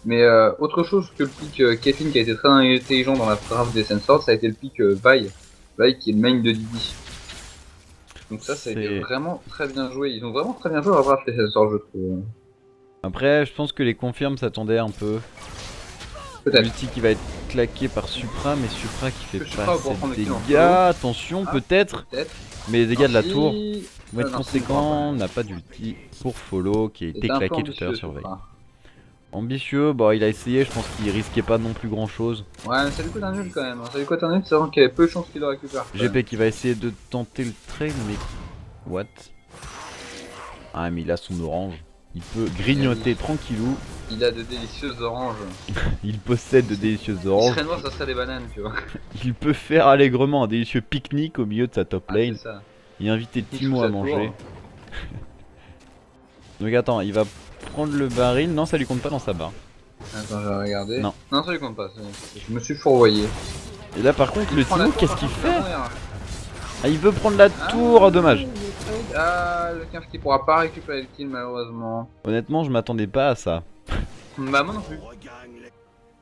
mais autre chose que le pick Caitlyn qui a été très intelligent dans la draft des Sensors, ça a été le pick Vi. Vi qui est le main de Didi. Donc ça a été vraiment très bien joué. Ils ont vraiment très bien joué leur draft les Sensors je trouve. Après, je pense que les confirmes s'attendaient un peu. Peut-être. L'ulti qui va être claqué par Supra, mais Supra qui fait Que Supra pas va assez pouvoir prendre de le kill en dégâts. solo. Attention, Ah. peut-être. Peut-être. Mais les dégâts de la Si. tour vont être non, conséquents. si, On n'a pas d'ulti pour Follow qui a été c'était un peu claqué tout à l'heure ambitieux, sur ce Veil. pas. Ambitieux, bah il a essayé, je pense qu'il risquait pas non plus grand chose. Ouais, mais ça lui coûte un nul quand même. Ça lui coûte un nul, sachant qu'il y avait peu de chances qu'il le récupère. quand même. GP qui va essayer de tenter le train, mais. What? Ah, mais il a son orange. Il peut grignoter tranquillou. Il a de délicieuses oranges. Il possède de délicieuses Il oranges. serait noir, ça serait des bananes, tu vois. Il peut faire allègrement un délicieux pique-nique au milieu de sa top Ah, lane c'est ça. et inviter Sous Timo sa à tour. manger. Donc attends, il va prendre le baril. Non, ça lui compte pas dans sa barre. Attends, je vais regarder. Non. Non, ça lui compte pas. Je me suis fourvoyé. Et là, par contre, le prend la Timo, tour, qu'est-ce par qu'il contre, fait? il va mourir. Ah, il veut prendre la tour, dommage. Ah, le 15 qui pourra pas récupérer le kill malheureusement. Honnêtement, je m'attendais pas à ça. Bah, moi non plus.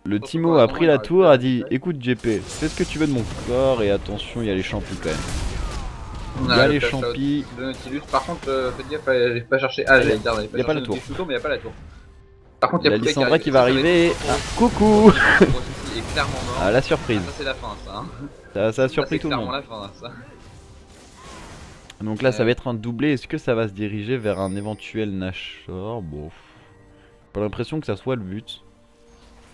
Le Surtout Timo quand a vraiment, pris il la va tour, a récupérer dit le écoute GP, fais ce que tu veux de mon corps et attention, il y a les champis quand même. On Il y a le les flash out champis. de Nautilus. Par contre, faites gaffe, j'allais pas chercher. Ah, j'allais dire, y a pas la tour. Nautilus, mais y a pas la tour. Par contre, Il y y a a Poulet Lissandra qui va Ça va être- arriver. Ah, coucou. Gros souci, est clairement mort. Ah, la surprise. Ça, c'est la fin, ça. Hein. Ça a surpris c'est tout le clairement monde. la fin, ça. Donc là, ça va être un doublé. Est-ce que ça va se diriger vers un éventuel Nashor? Bon. J'ai pas l'impression que ça soit le but.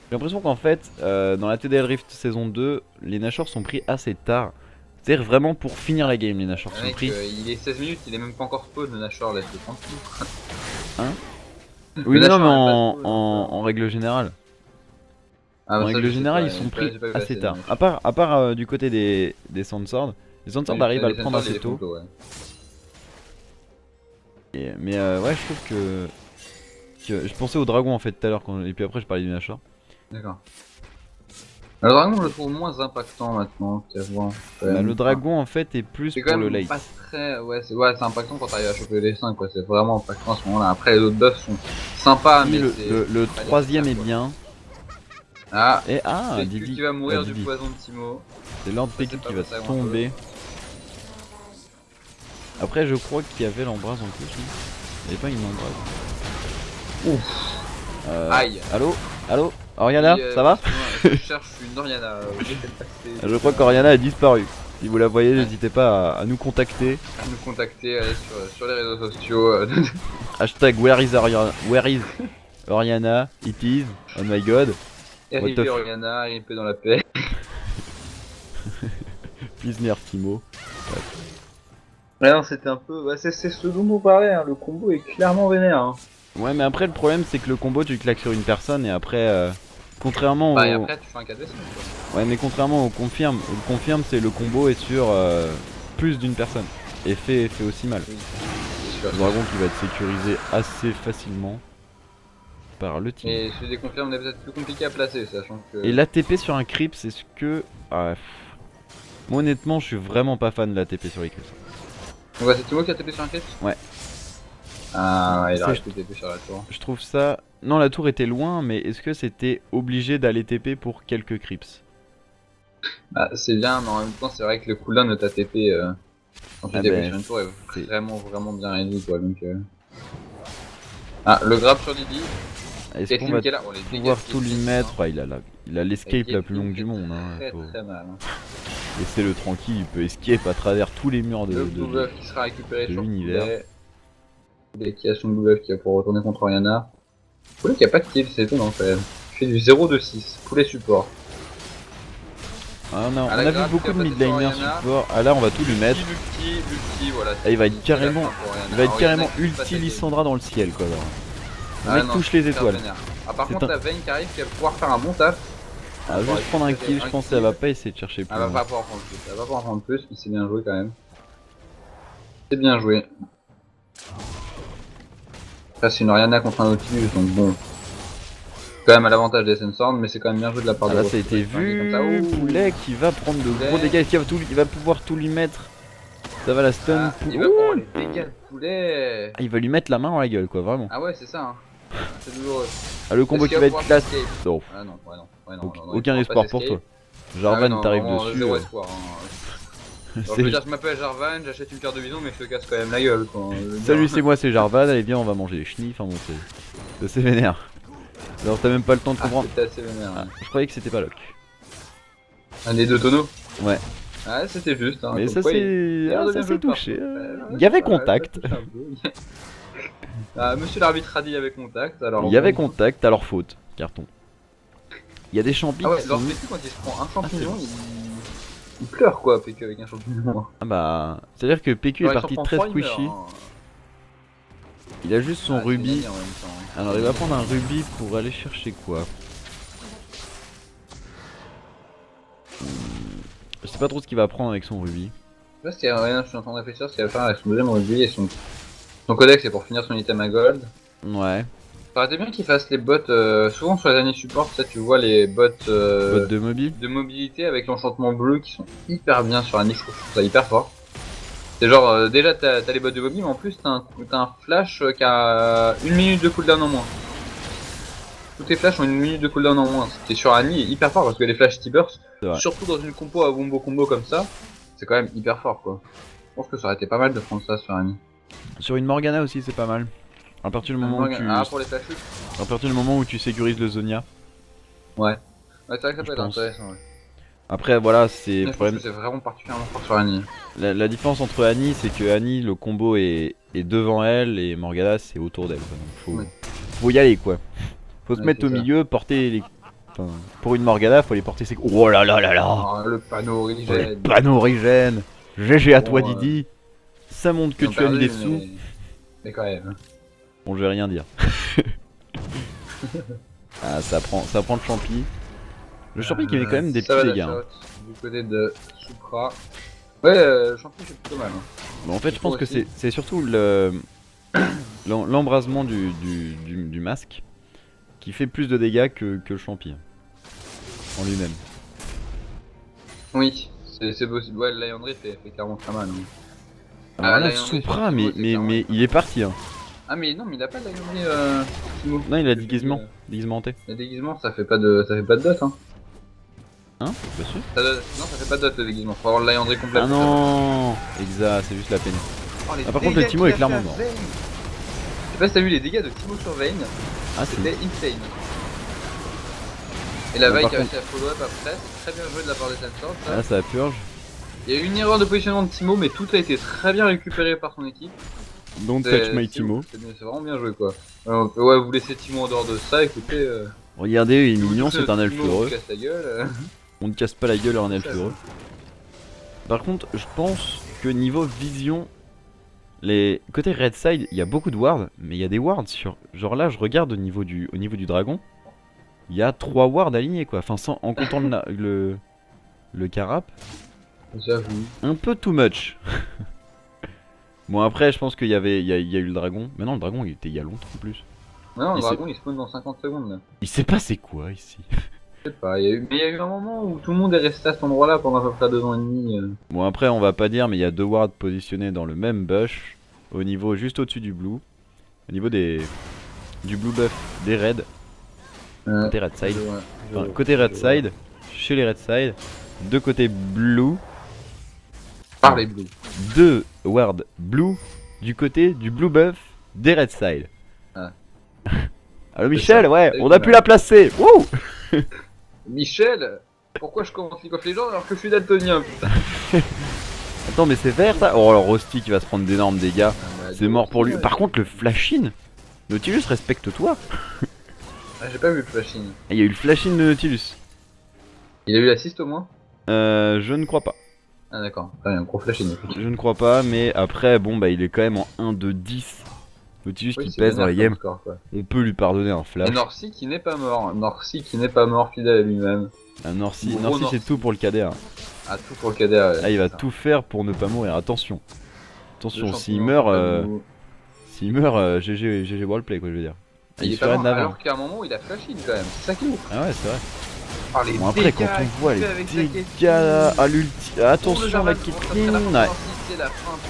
J'ai l'impression qu'en fait, dans la TDL Rift saison 2, les Nashors sont pris assez tard. C'est-à-dire vraiment pour finir la game, les Nashors sont Mec, pris. il est 16 minutes, il est même pas encore spawn, le Nashor, laisse-le tranquille. Oui, le mais non, Nashor mais n'a pas en, de spawn, en règle générale. Ah, En bah, ça, règle je sais générale, pas, ils sont j'ai pas- pris j'ai pas vu assez la tard. scène, À part du côté des Sandswords. Les Sandswords arrivent à le prendre assez tôt. Ouais. Mais ouais, je trouve que je pensais au dragon en fait tout à l'heure et puis après je parlais du Nashor. D'accord. Le dragon, je le trouve moins impactant maintenant qu'avant. Bah, le dragon en fait est plus c'est pour quand le même late. pas très. Ouais, c'est impactant quand t'arrives à choper les 5, quoi. C'est vraiment impactant à ce moment-là. Après, les autres buffs sont sympas, Si, mais le, c'est. le pas troisième est nécessaire, quoi. bien. Ah, Et ah, c'est Didi. qui va mourir du Didi. poison de Timo. C'est Lord Ça, Peku c'est pas qui va ça, tomber. Après, je crois qu'il y avait l'embrase en plus. Non, il n'y avait pas une embrase. Ouf. Aïe. Allô Oriana, Oui, ça va excuse-moi, je cherche une Oriana. J'ai fait passer. Je crois qu'Oriana a disparu. Si vous la voyez, n'hésitez pas à nous contacter. À nous contacter, allez sur les réseaux sociaux. Hashtag where is Oriana, it is, oh my god, What the RIP f- Oriana, RIP dans la paix. please nerf Timo. Ouais, non, c'était un peu. Bah, c'est ce dont on parlait, hein. Le combo est clairement vénère. Hein. Ouais, mais après, le problème, c'est que le combo, tu le claques sur une personne et après, contrairement Bah, et au. après, tu fais un 4 quoi. Ouais, mais contrairement au confirme, c'est le combo est sur plus d'une personne et fait aussi mal. Oui, c'est sûr. Le dragon qui va être sécurisé assez facilement par le team. Et celui des confirmes est peut-être plus compliqué à placer, sachant que. Et l'ATP sur un creep, c'est ce que. Ah, moi, honnêtement, je suis vraiment pas fan de l'ATP sur les creeps. Donc, c'est Timo qui a tapé sur un clip. Ouais. Ah, ouais, il C'est- aurait pu taper sur la tour. Je trouve ça. Non, la tour était loin, mais est-ce que c'était obligé d'aller TP pour quelques creeps? Bah, c'est bien, mais en même temps, c'est vrai que le cooldown de ta TP quand tu Ah TP ben, sur une tour est c'est- vraiment bien réduit, quoi. Donc. Ah, le grab sur Didi. Est-ce qu'on Caitlyn va qui est là. Oh, les dégâts pouvoir de tout lui Caitlyn, mettre? hein. Ouais, il a l'escape la plus Caitlyn longue fait du monde. Hein. Très Faut très mal. Hein. laisser le tranquille, il peut escape à travers tous les murs Le blue de... buff qui sera récupéré de sur l'univers. Poulet. Poulet qui a son blue buff qui va pouvoir retourner contre Oriana. Poulet qui a pas de kill, c'est étonnant quand même. Il fait du 0-2-6. Poulet support. Ah non, À on la a vu grave, beaucoup de qui a mid laners passé sur Oriana. support. Ah là, on va tout lui mettre. L'ulti, voilà. Ah, il va être c'est la carrément- fin pour Oriana. Il va être Oriana carrément qui passe ulti à Lissandra dans le ciel, quoi. Alors. Le Ah mec non, touche les c'est étoiles. vénère. Ah, par C'est contre, un- la Vayne qui arrive, qui va pouvoir faire un bon taf. Ah, juste prendre un kill, je pense qu'elle va pas essayer de chercher plus Elle va loin. pas pouvoir prendre plus. Elle va pas pouvoir prendre plus, mais c'est bien joué quand même. C'est bien joué. Après, c'est une Oriana contre un Nautilus, donc bon. Quand même à l'avantage des Sensors, mais c'est quand même bien joué de la part Ah, de là, Ross. ça a été Comme ça, vu. ouh. Poulet qui va prendre de gros Poulet. dégâts. Il va pouvoir tout lui mettre. Ça va la stun. Ah, il va Ouh. prendre les dégâts de poulet. Ah, il va lui mettre la main dans la gueule, quoi, vraiment. Ah ouais, c'est ça. Hein. C'est douloureux. Ah, le combo Est-ce qui qu'il va être pouvoir classe. s'escape Oh, Ah non, ouais, non. Ouais, non, aucun non, il pourra espoir pas pour toi. s'escape. Jarvan Ah ouais, non, t'arrive vraiment, dessus. Zéro espoir. Hein. Alors, je veux C'est- dire, je m'appelle Jarvan, j'achète une carte de bison, mais je te casse quand même la gueule. Quoi. Salut, c'est moi, c'est Jarvan. Allez, viens, on va manger les chenilles. Enfin bon, c'est vénère. Alors t'as même pas le temps de comprendre. C'était assez vénère. Ah, Ouais. je croyais que c'était pas Locke. Un des deux tonneaux. Ouais. Ah, c'était juste. Hein, Mais comme ça quoi, c'est. il a l'air de Ah, ça bien jouer s'est le touché. parcours. Il y avait Ouais, contact. ça touche un peu. Ah, monsieur l'arbitre a dit il y avait contact. Alors, Il y avait contact, alors faute. Carton. Il y a des champis Ah ouais, qui sont alors mis- PQ quand il se prend un champignon, il pleure quoi, PQ avec un champignon. Ah bah. C'est-à-dire que PQ est Genre, il parti s'en très prend trois, il meurt, squishy. hein. Il a juste son Ah, c'est rubis. gagné en même temps. Alors il va prendre un rubis pour aller chercher quoi? Je sais pas trop ce qu'il va prendre avec son rubis. Je sais pas ce qu'il y a rien, je suis en train de réfléchir ce qu'il va faire avec son deuxième rubis et son codex, c'est pour finir son item à gold. Ouais. Ça aurait été bien qu'il fasse les bots, souvent sur les derniers supports, ça tu vois les bots Botte de Moby. de mobilité avec l'enchantement bleu qui sont hyper bien sur la niche, je trouve ça hyper fort. C'est genre, déjà t'as les bots de mobilité, mais en plus t'as un flash qui a 1 minute de cooldown en moins. Tous tes flashs ont 1 minute de cooldown en moins, ce qui est sur Annie est hyper fort parce que les flash T-burst, C'est vrai. surtout dans une compo à combo comme ça, c'est quand même hyper fort quoi. Je pense que ça aurait été pas mal de prendre ça sur Annie. Sur une Morgana aussi c'est pas mal. À partir du moment où tu. Ah, pour les flash shoot. À partir du moment où tu sécurises le Zonia. Ouais, c'est vrai que ça peut Je être pense. intéressant. Ouais. Après voilà c'est Mais le je pense problème. que c'est vraiment particulièrement fort sur Annie. La différence entre Annie c'est que Annie le combo est devant elle et Morgana c'est autour d'elle. quoi. Donc Ouais. faut y aller quoi. Faut se Ouais, mettre c'est au ça. milieu, porter les. Enfin, pour une Morgana faut les porter ses. Oh là là là là. Oh, le panneau Les origine. panneaux origènes. GG à toi Bon, Didi. Ça montre que Ils ont tu as mis perdu, des sous. mais quand même. Bon, je vais rien dire. Ah, ça prend le champi. Le champi qui met quand même des Ça petits va, dégâts. la hein. shot Du côté de Supra. Ouais, le champion c'est plutôt mal. Hein. Bon, en fait, je pense que aussi. c'est surtout l'embrasement du masque qui fait plus de dégâts que le champi hein, en lui-même. Oui, c'est possible. Ouais, le Lion André fait clairement très mal. Hein. Alors là, Lion André, Supra, sur Timo, mais il est parti. Hein. Ah, mais non, mais il a pas de Lion André Timo. Non, il a déguisement, déguisementé. Le déguisement, ça fait pas de dot. Hein. Hein? Bien sûr. Non, ça fait pas de dot le déguisement. Faut avoir le Lion André complet. Ah non, exact, c'est juste la peine. Oh, les Ah, par contre, le dégâts Timo qu'il est a clairement fait à mort. Vayne. Je sais pas si t'as vu les dégâts de Timo sur Vayne. Ah, c'est C'était insane. Et la Bon, vague par qui a réussi à follow up après, c'est très bien joué de la part des Sensors. ah, ça purge. Il y a eu une erreur de positionnement de Timo, mais tout a été très bien récupéré par son équipe. Don't C'est- touch my c'est Timo. ouf, c'est vraiment bien joué quoi. Ouais, vous laissez Timo en dehors de ça, écoutez. Regardez, il est vous mignon, dites que c'est un elfe Timo heureux. vous casse la gueule. On ne casse pas la gueule à un elfe Ça, heureux. Par contre, je pense que niveau vision, les côté red side, il y a beaucoup de wards, mais il y a des wards sur. Genre là, je regarde au niveau du dragon, il y a 3 wards alignés quoi. Enfin, sans en comptant le carap, J'avoue. un peu too much. Bon après, je pense qu'il y a eu le dragon. Mais non, le dragon il était il y a longtemps en plus. Non, le Et dragon il spawn dans 50 secondes là. Il s'est passé quoi ici? Je sais pas, mais il y a eu un moment où tout le monde est resté à cet endroit là pendant à peu près 2 ans et demi. Bon après, on va pas dire, mais il y a 2 wards positionnés dans le même bush, au niveau juste au-dessus du blue, au niveau du blue buff des raids. Côté red side. Enfin, côté red side, chez les red side, de côté blue, Par les bleus. 2 wards blue du côté du blue buff des red side. Ah. Allo Michel, ça. ouais, C'est on a une pu la placer. Wouh. Michel, pourquoi je commence League of Legends alors que je suis daltonien putain. Attends, mais c'est vert ça? Oh alors Rosti qui va se prendre d'énormes dégâts. Ah, bah, C'est mort pour lui. ouais. Par contre, le flash-in, Nautilus respecte-toi. Ah, j'ai pas vu le flashing. Il y a eu le flash-in de Nautilus. Il a eu l'assist au moins? Je ne crois pas. Ah d'accord, très bien, gros flashing. Je ne crois pas, mais après, bon, bah il est quand même en 1 de 10. Nautilus Oui, qui c'est pèse dans la vénère game, comme score, quoi. on peut lui pardonner un flash. Et Norcy qui n'est pas mort. Norcy qui n'est pas mort, fidèle à lui-même. Ah, Norcy, Gros Norcy Norcy. c'est tout pour le KDR. Ah, tout pour le KDA. Ah, il va tout faire pour ne pas mourir, attention. Attention, s'il champignons, meurt, GG Wallplay quoi, je veux dire. Ah, il il est se pas fait mort, d'avant. alors qu'à un moment il a flashé quand même. C'est ça qui est ouf. Ah ouais, c'est vrai. Oh, les Bon, après, dégâts quand on qu'il voit fait les avec sa dégâts question. à l'ulti. Attention, la Caitlyn. Ouais.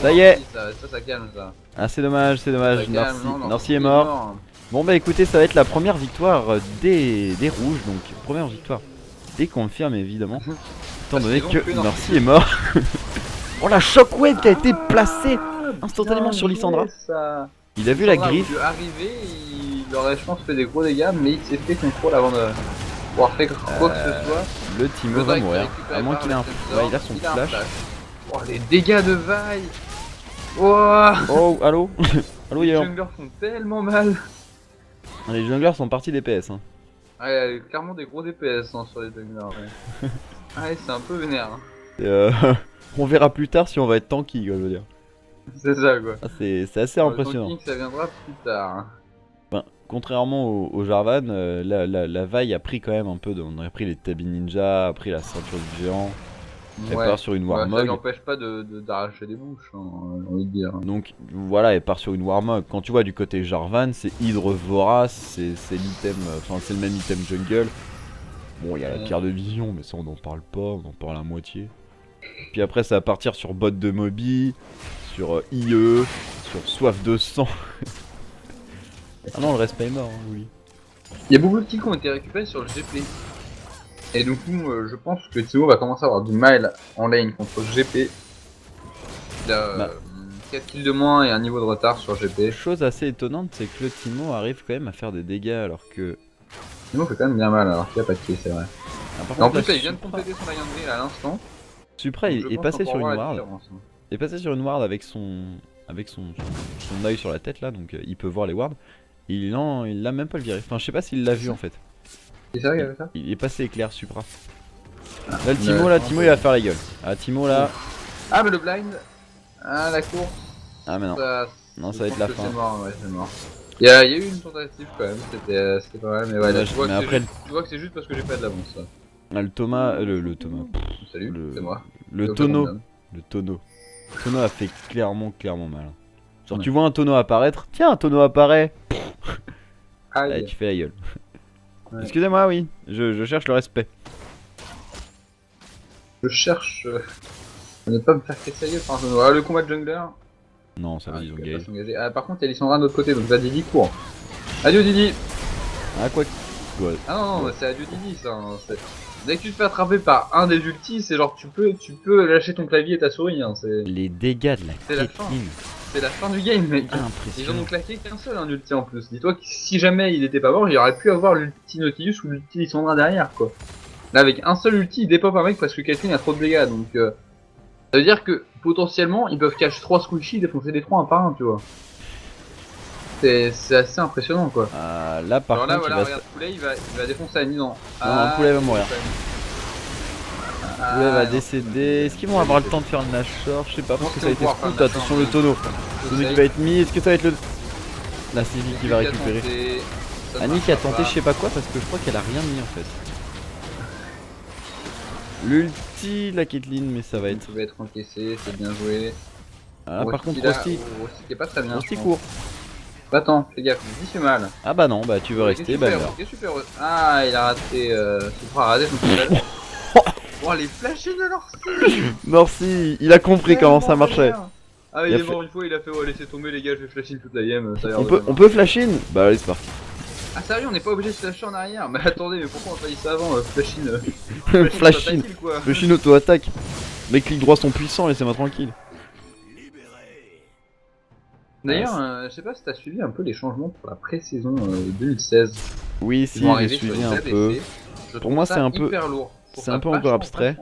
Ça y est. Ça calme ça. Ah, c'est dommage, Ça calme, Norcy, non, Norcy est mort. Bon, bah écoutez, ça va être la première victoire des rouges, donc première victoire déconfirme évidemment. Étant Parce donné qu'ils ont que tué Norcy est mort. Oh la shockwave qui a été placée instantanément sur Lissandra. Il a vu la griffe. Arrivé, il aurait je pense fait des gros dégâts, mais il s'est fait contrôle avant de pouvoir faire quoi que ce soit. Le Timo va mourir. À moins qu'il ait un. Ouais, il a son flash. Oh, les dégâts de Vi. Wow. Oh, allô. Allô, Les Yéan. junglers font tellement mal. Les junglers sont partis des PS. Hein. Ouais, clairement des gros DPS hein, sur les junglers. Ouais, ouais c'est un peu vénère. Hein. Et on verra plus tard si on va être tanky, quoi, je veux dire. C'est ça quoi. Ah, c'est assez impressionnant. Le tanking, ça viendra plus tard. Hein. Ben, contrairement au Jarvan, la vaille a pris quand même un peu de. On a pris les Tabi Ninja, a pris la ceinture du géant. Elle part sur une ça Warmog. n'empêche pas d'arracher des bouches, hein, j'ai envie de dire. Donc voilà, elle part sur une Warmog. Quand tu vois du côté Jarvan, c'est Hydre Vorace, c'est l'item, enfin c'est le même item jungle. Bon, il y a la pierre de vision, mais ça on n'en parle pas, on en parle à moitié. Puis après ça va partir sur bot de Moby, sur IE, sur soif de sang. Ah non, le respect est mort, hein, oui. Il y a beaucoup de kills qui ont été récupérés sur le GP. Et du coup, je pense que Timo va commencer à avoir du mal en lane contre GP. Il a 4 kills de moins et un niveau de retard sur GP. Chose assez étonnante, c'est que le Timo arrive quand même à faire des dégâts alors que. Timo fait quand même bien mal alors qu'il n'y a pas de kills, c'est vrai. Ah, par Et en contre, plus, là, là, il vient de compléter son Legendary à l'instant. Supra Donc, je est pense passé qu'on sur une pourra voir la ward. différence, hein. Il est passé sur une ward avec son œil sur la tête là, donc il peut voir les wards. Il l'a même pas le viré. Enfin, je sais pas s'il l'a vu en fait. C'est ça qu'il y avait ça? Il est passé éclair Supra. Là, le Timo, il va faire la gueule. Ah, Timo là. Ah, mais le blind. Ah, la course. Ah, mais non. Non, ça va être la fin. C'est mort, ouais, c'est mort. Il y a eu une tentative quand même, c'était pas mal, mais ouais, là, tu vois que c'est juste parce que j'ai pas de l'avance. Ah, le Thomas. Le Thomas. Salut, c'est moi. Le tonneau. Le tonneau. Le tonneau a fait clairement mal. Genre, tu vois un tonneau apparaître. Tiens, un tonneau apparaît. Allez, tu fais la gueule. Ouais. Excusez-moi, oui. Je cherche le respect. Je cherche. Ne pas me faire casser la gueule par un tonneau. Ah, le combat de jungler. Non, ça va, ils ont gagné. Ah, par contre, il y a Lissandra de l'autre côté, donc va Didi court. Adieu Didi. Ah, quoi. Ouais. Ah non, non, c'est adieu Didi ça. Hein. Dès que tu te fais attraper par un des ultis, c'est genre tu peux lâcher ton clavier et ta souris. Hein. Les dégâts de la Caitlyn. C'est la fin du game, mec. Ils en ont claqué qu'un seul, un ulti en plus. Dis-toi que si jamais il était pas mort, il aurait pu avoir l'ulti Nautilus ou l'ulti Lissandra derrière, quoi. Là, avec un seul ulti, il dépop un mec parce que Caitlyn a trop de dégâts, donc ça veut dire que potentiellement ils peuvent cacher 3 squishy et défoncer les 3 un par un, tu vois. C'est assez impressionnant, quoi. Là, par alors là, contre, voilà, regarde, Poulet il va défoncer Annie dans. Non, Poulet va mourir. Poulet va décéder. Est-ce qu'ils vont avoir le temps de faire le Nashor? Je sais pas, parce que ça a été scout. Attention, le tonneau. Le tonneau qui va être mis. Est-ce que ça va être le. La Sylvie qui va récupérer. Annie qui a tenté je sais pas quoi, parce que je crois qu'elle a rien mis en fait. L'ulti de la Caitlyn, mais ça va être. Ça va être encaissé, c'est bien joué. Ah, par contre, Rosti. Rosti qui est pas très bien. Rosti court. Attends, fais gaffe, dis fait mal. Ah bah non, bah tu veux rester, bah alors. Ah, il a raté. Supra a raté son tunnel. Oh, les flashés de Norcy. Norcy, il a compris comment ça marchait. Ah, il est mort une fois, il a fait ouais, laissez tomber les gars, je vais flash in toute la game. On peut flash in? Bah allez, c'est parti. Ah sérieux, on n'est pas obligé de flasher en arrière. Mais attendez, mais pourquoi on a pas dit ça avant? Flash in. Flash in. Flash in auto-attaque. Les clics droits sont puissants, laissez-moi tranquille. D'ailleurs, je sais pas si t'as suivi un peu les changements pour la pré-saison 2016. Oui, si, j'ai suivi un peu. Pour moi, c'est un peu. C'est un peu encore abstrait.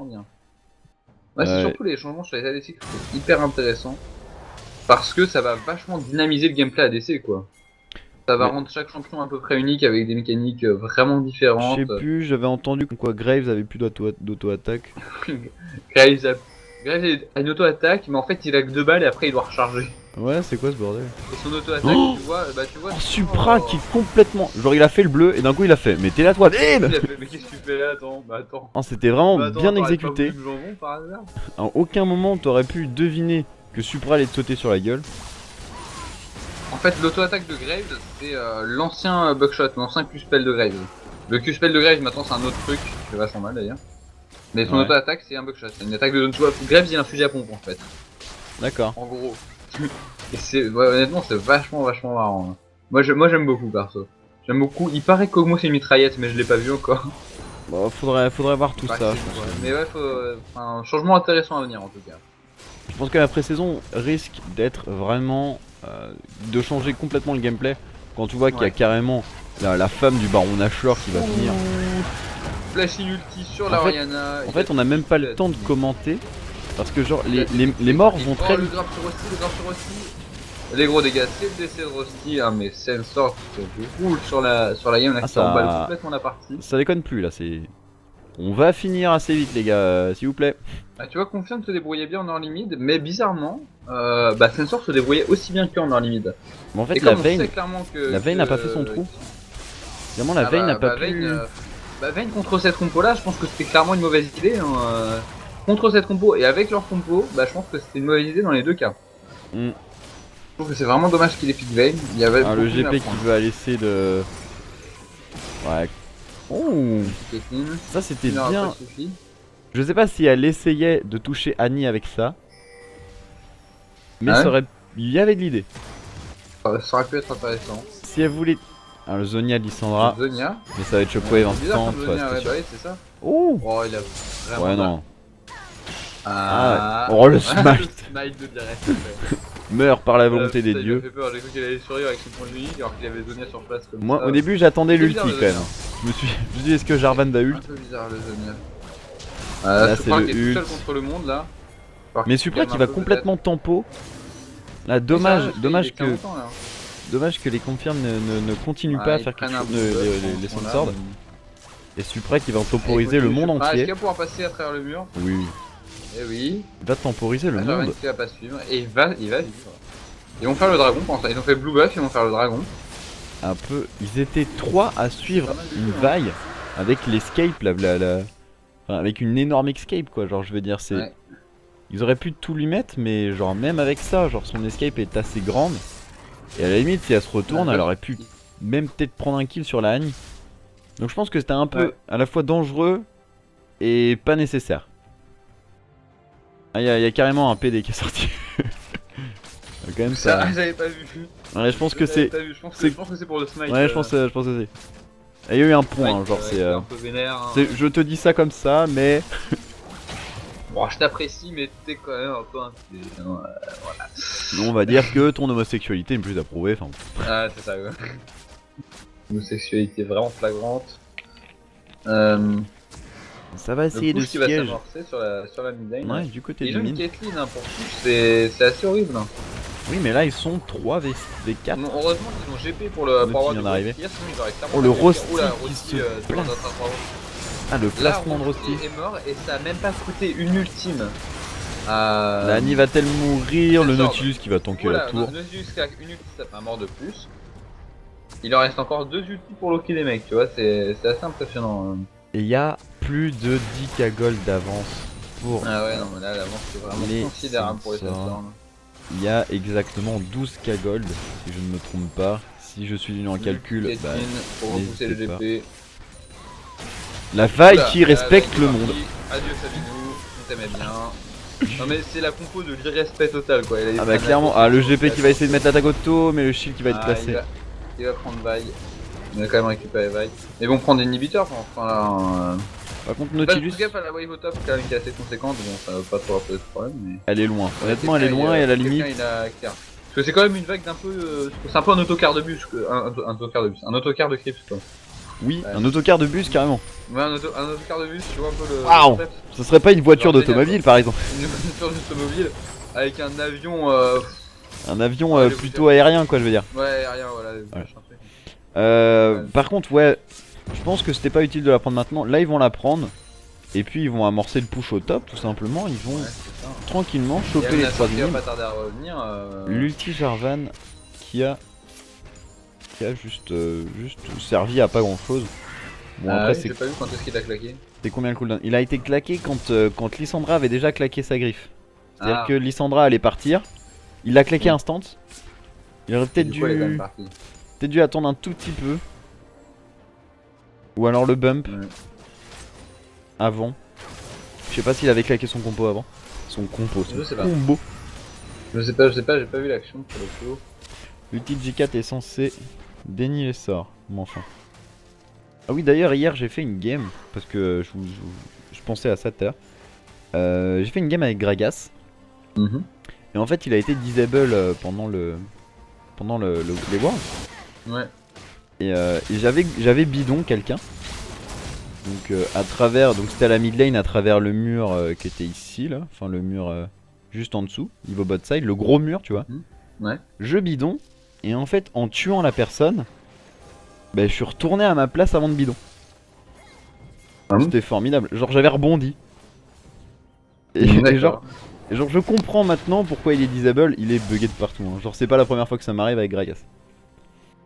Ouais, c'est surtout les changements sur les ADC que je trouve hyper intéressant. Parce que ça va vachement dynamiser le gameplay ADC, quoi. Ça va rendre chaque champion à peu près unique avec des mécaniques vraiment différentes. Je sais plus, j'avais entendu comme quoi Graves avait plus d'auto-attaque. Graves a une auto-attaque, mais en fait il a que 2 balles et après il doit recharger. Ouais, c'est quoi ce bordel? Et son auto-attaque, tu vois. Supra qui complètement. Genre il a fait le bleu et d'un coup il a fait. Mais t'es là toi, bim! Mais qu'est-ce que tu fais là? Attends, bah attends. Oh, c'était vraiment bien exécuté. À aucun moment t'aurais pu deviner que Supra allait te sauter sur la gueule. En fait, l'auto-attaque de Graves, c'est l'ancien Buckshot, l'ancien Q-spell de Graves. Le Q-spell de Graves, maintenant, c'est un autre truc, qui fait vachement mal d'ailleurs. Mais son auto-attaque, c'est un Buckshot. C'est une attaque de tu vois, Graves, il a un fusil à pompe en fait. D'accord. En gros. Et c'est, ouais, honnêtement, c'est vachement marrant. Hein. Moi, j'aime beaucoup perso. J'aime beaucoup. Il paraît qu'Ogmo c'est une mitraillette, mais je l'ai pas vu encore. Bon, faudrait voir tout ça. Mais ouais, un changement intéressant à venir en tout cas. Je pense que la pré-saison risque d'être vraiment de changer complètement le gameplay Quand tu vois qu'il y a Ouais. carrément la femme du baron Nashor qui va venir. Flashing ulti sur En la fait- Oriana. En fait, on a même pas le temps de commenter. Parce que genre, les morts vont très Le vite. grab sur Rusty, le grab sur Rusty. Les gros dégâts, c'est le décès de Rusty. Ah, mais Sensor qui se roule sur la game là, Ah, qui ça- emballe complètement la partie. Ça déconne plus là, c'est... On va finir assez vite les gars, s'il vous plaît. Ah, tu vois, Confirm se débrouillait bien en early mid, mais bizarrement, Sensor se débrouillait aussi bien qu'en early mid. Mais en fait, Et la comme on sait Vayne clairement que. la Vayne n'a pas fait son trou. Évidemment, la Vayne n'a pas pu... Vayne contre cette compo là, je pense que c'était clairement une mauvaise idée. Hein. Contre cette compo et avec leur compo, je pense que c'était une mauvaise idée dans les deux cas. Mm. Je trouve que c'est vraiment dommage qu'il ait pick Vayne. Il y avait Ah, le beaucoup mieux à GP qui prendre. veut laisser de... Ouais. Oh, Caitlyn, ça c'était une heure bien. après suffit. Je sais pas si elle essayait de toucher Annie avec ça. Mais Ah ouais ça aurait... il y avait de l'idée. Ça aurait pu être intéressant. Si elle voulait... Alors le Zonia de Lissandra, Zonia. mais ça va être Shockwave Bizarre instant. comme Zonia, ouais, bah oui, c'est ça. Oh, Oh, il a vraiment. ouais mal. non. Ah. Oh, le Le smite. smite de direct. Meurt par la volonté des Ça, il dieux. m'a fait peur, j'ai cru qu'il allait survivre avec son point de vie alors qu'il avait Zonia sur place comme Moi ça. au début j'attendais C'est l'ulti bizarre, le quand même. Zonia. Je me suis dit est-ce que Jarvan va Un ult? peu bizarre le Zonia. Là, c'est Supra le qui est tout ult. seul contre le monde là. Mais Supra qui va complètement tempo. Là dommage dommage que les confirmes ne continuent pas à faire quelque chose les Sunsword. Et Supra qui va temporiser le monde Est-ce qu'il entier. va pouvoir passer à travers le mur? Oui, Eh oui. il va temporiser le Jarvan monde. qui va pas suivre et il va vivre. Ils vont faire le dragon, pense. Ils ont fait blue buff, ils vont faire le dragon. Un peu, ils étaient 3 à suivre pas mal du une tout, hein. vaille avec l'escape enfin, avec une énorme escape quoi, genre je veux dire c'est... Ouais. Ils auraient pu tout lui mettre mais genre même avec ça, genre son escape est assez grande. Et à la limite si elle se retourne elle aurait pu même peut-être prendre un kill sur la Annie. Donc je pense que c'était un peu Ouais. à la fois dangereux et pas nécessaire. Ah y a carrément un PD qui est sorti. Quand même ça... Ça, j'avais pas vu. Ouais je pense que c'est... Je pense que c'est pour le smite. Ouais je pense que c'est... Et il y a eu un point, hein, genre c'est c'est... un peu vénère. Hein. Je te dis ça comme ça, mais Bon, je t'apprécie, mais t'es quand même un peu un. on va dire que ton homosexualité n'est plus approuvée. Enfin, Ah, c'est ça, ouais. Une sexualité vraiment flagrante. ça va Le essayer de push qui va siège. s'amorcer sur la mid lane. Ouais, du côté Ils du ont une mid. Caitlyn hein, pour push, c'est assez horrible. Hein. Oui, mais là ils sont 3 V4. Non, heureusement qu'ils ont GP pour le L'autre qui vient d'arriver. Oh, le Rosti qui se place. Ah, le placement de Rosti. est mort et ça a même pas coûté une ultime. La Annie va-t-elle mourir? Le Sensor. Nautilus qui va tanker Voilà, la tour. Nautilus qui a une ulti, ça fait un mort de plus. Il en reste encore 2 ultis pour locker les mecs, tu vois, c'est assez impressionnant. Hein. Et il y a plus de 10k gold d'avance pour. Ah ouais, non, mais là, l'avance c'est vraiment Les considérable pour les Sensor. Sensor. Il y a exactement 12k gold, si je ne me trompe pas. Si je suis nul en calcul, bah, Caitlyn pour repousser le n'hésitez pas. GP. la faille Oula, qui la respecte vague le est monde. partie. Adieu Sabino, on t'aimait bien. Non mais c'est la compo de l'irrespect total quoi. Ah bah clairement, ah le GP qui va essayer de mettre l'attaque auto, mais le shield qui va être placé. Il va prendre vaille. Il va quand même récupérer vaille. Mais bon, prendre des inhibiteurs pour enfin là. Par contre Pas Nautilus, de gaffe à la wave au top quand même qui est assez conséquente, bon ça va pas trop poser de problème mais. elle est loin. Honnêtement elle est loin et à la limite... Il a clair. Parce que c'est quand même une vague d'un peu. C'est un peu un autocar de bus, un autocar de bus, un autocar de Crips quoi. Oui, Ouais. un autocar de bus carrément. Ouais, un autocar de bus, tu vois un peu le. Waouh. le concept. Ce serait pas une voiture Genre d'automobile génial, par exemple. Une voiture d'automobile avec un avion. Un avion Ouais, je plutôt vous aérien quoi je veux dire. Ouais, rien, voilà. Par contre ouais, je pense que c'était pas utile de la prendre maintenant. Là ils vont la prendre. Et puis ils vont amorcer le push au top tout simplement. Ils vont Ouais, c'est ça. tranquillement choper les 3 Il va mines. pas tarder à revenir. L'ulti Jarvan qui a juste servi à pas grand chose. Bon Ah après oui, c'est j'ai pas vu quand est-ce qu'il a claqué. combien le cooldown? Il a été claqué quand Lissandra avait déjà claqué sa griffe. C'est-à-dire Ah. que Lissandra allait partir, il l'a claqué instant. Il aurait peut-être Du coup, elle est quand même dû, partie. dû attendre un tout petit peu. Ou alors le bump Ouais. avant. Je sais pas s'il avait claqué son compo avant. Son compo, son Je sais pas. combo. Je sais pas, j'ai pas vu l'action pour le coup. L'ulti J4 est censé dénier les sorts. Bon, enfin. Ah oui d'ailleurs hier j'ai fait une game. Parce que je pensais à ça tout à l'heure. J'ai fait une game avec Gragas. Mhm. Et en fait il a été disable pendant les Worlds. Ouais. Et j'avais bidon quelqu'un. Donc à travers, donc c'était à la mid lane à travers le mur qui était ici là, enfin le mur juste en dessous, niveau bot side, le gros mur tu vois. Ouais. Je bidon et en fait en tuant la personne, bah, je suis retourné à ma place avant de bidon. Ah bon C'était formidable, genre j'avais rebondi. Et D'accord. genre je comprends maintenant pourquoi il est disable, il est bugué de partout. Hein. Genre c'est pas la première fois que ça m'arrive avec Gragas.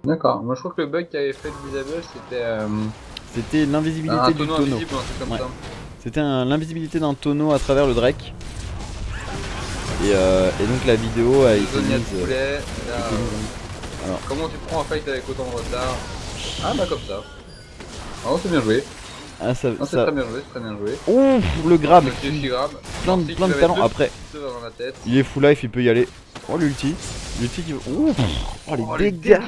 D'accord. Moi je crois que le bug qui avait fait le disable c'était C'était un l'invisibilité du tonneau tonneau. invisible, un truc comme Ouais. ça. C'était l'invisibilité d'un tonneau à travers le Drake. Et donc la vidéo a été Zonia de mise. poulet, là, Alors. comment tu prends un fight avec autant de retard? Ah bah comme ça. Ah c'est bien joué. Ah ça. Non, c'est ça... très bien joué, c'est très bien joué. Ouf, le grab. Donc, Yoshi grab. Plein Norcy qui de va talent. mettre Après, deux dans la tête. il est full life, il peut y aller. Oh l'ulti. L'ulti qui. Ouf. Oh les Oh, dégâts.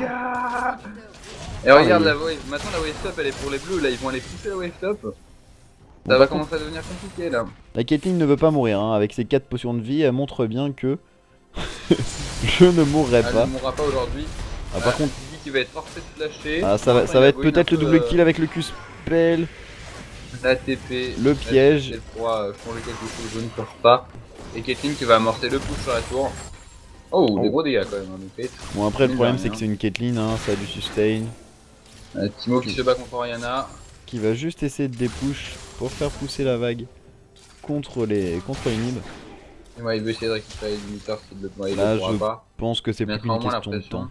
Et regarde oui. la wave, maintenant la wave top elle est pour les bleus, là ils vont aller pousser la wave top. Bon, Ça va par commencer à devenir compliqué là. La Caitlyn ne veut pas mourir, hein. Avec ses 4 potions de vie, elle montre bien que je ne mourrai Elle pas. ne mourra pas aujourd'hui. Ah, par contre, Didi qui va être forcé de flasher. ah, ça va Après, il être Bowen peut-être un le peu, double kill avec le Q-spell. La TP, Le piège. Les trois font le quelque chose, je ne pense pas. Et Caitlyn qui va amorcer le push sur la tour. Oh, des gros dégâts quand même, hein, donc Kate. Bon après le Mine de problème rien. c'est que c'est une Caitlyn, hein, ça a du sustain. Timo qui se bat contre Oriana. Qui va juste essayer de dépush pour faire pousser la vague contre les nibs. Et ouais, il veut essayer de récupérer l'imiteur s'il le il Là le pourra je pas. pense que c'est plus Mettra au qu'une moins la question de pression. temps.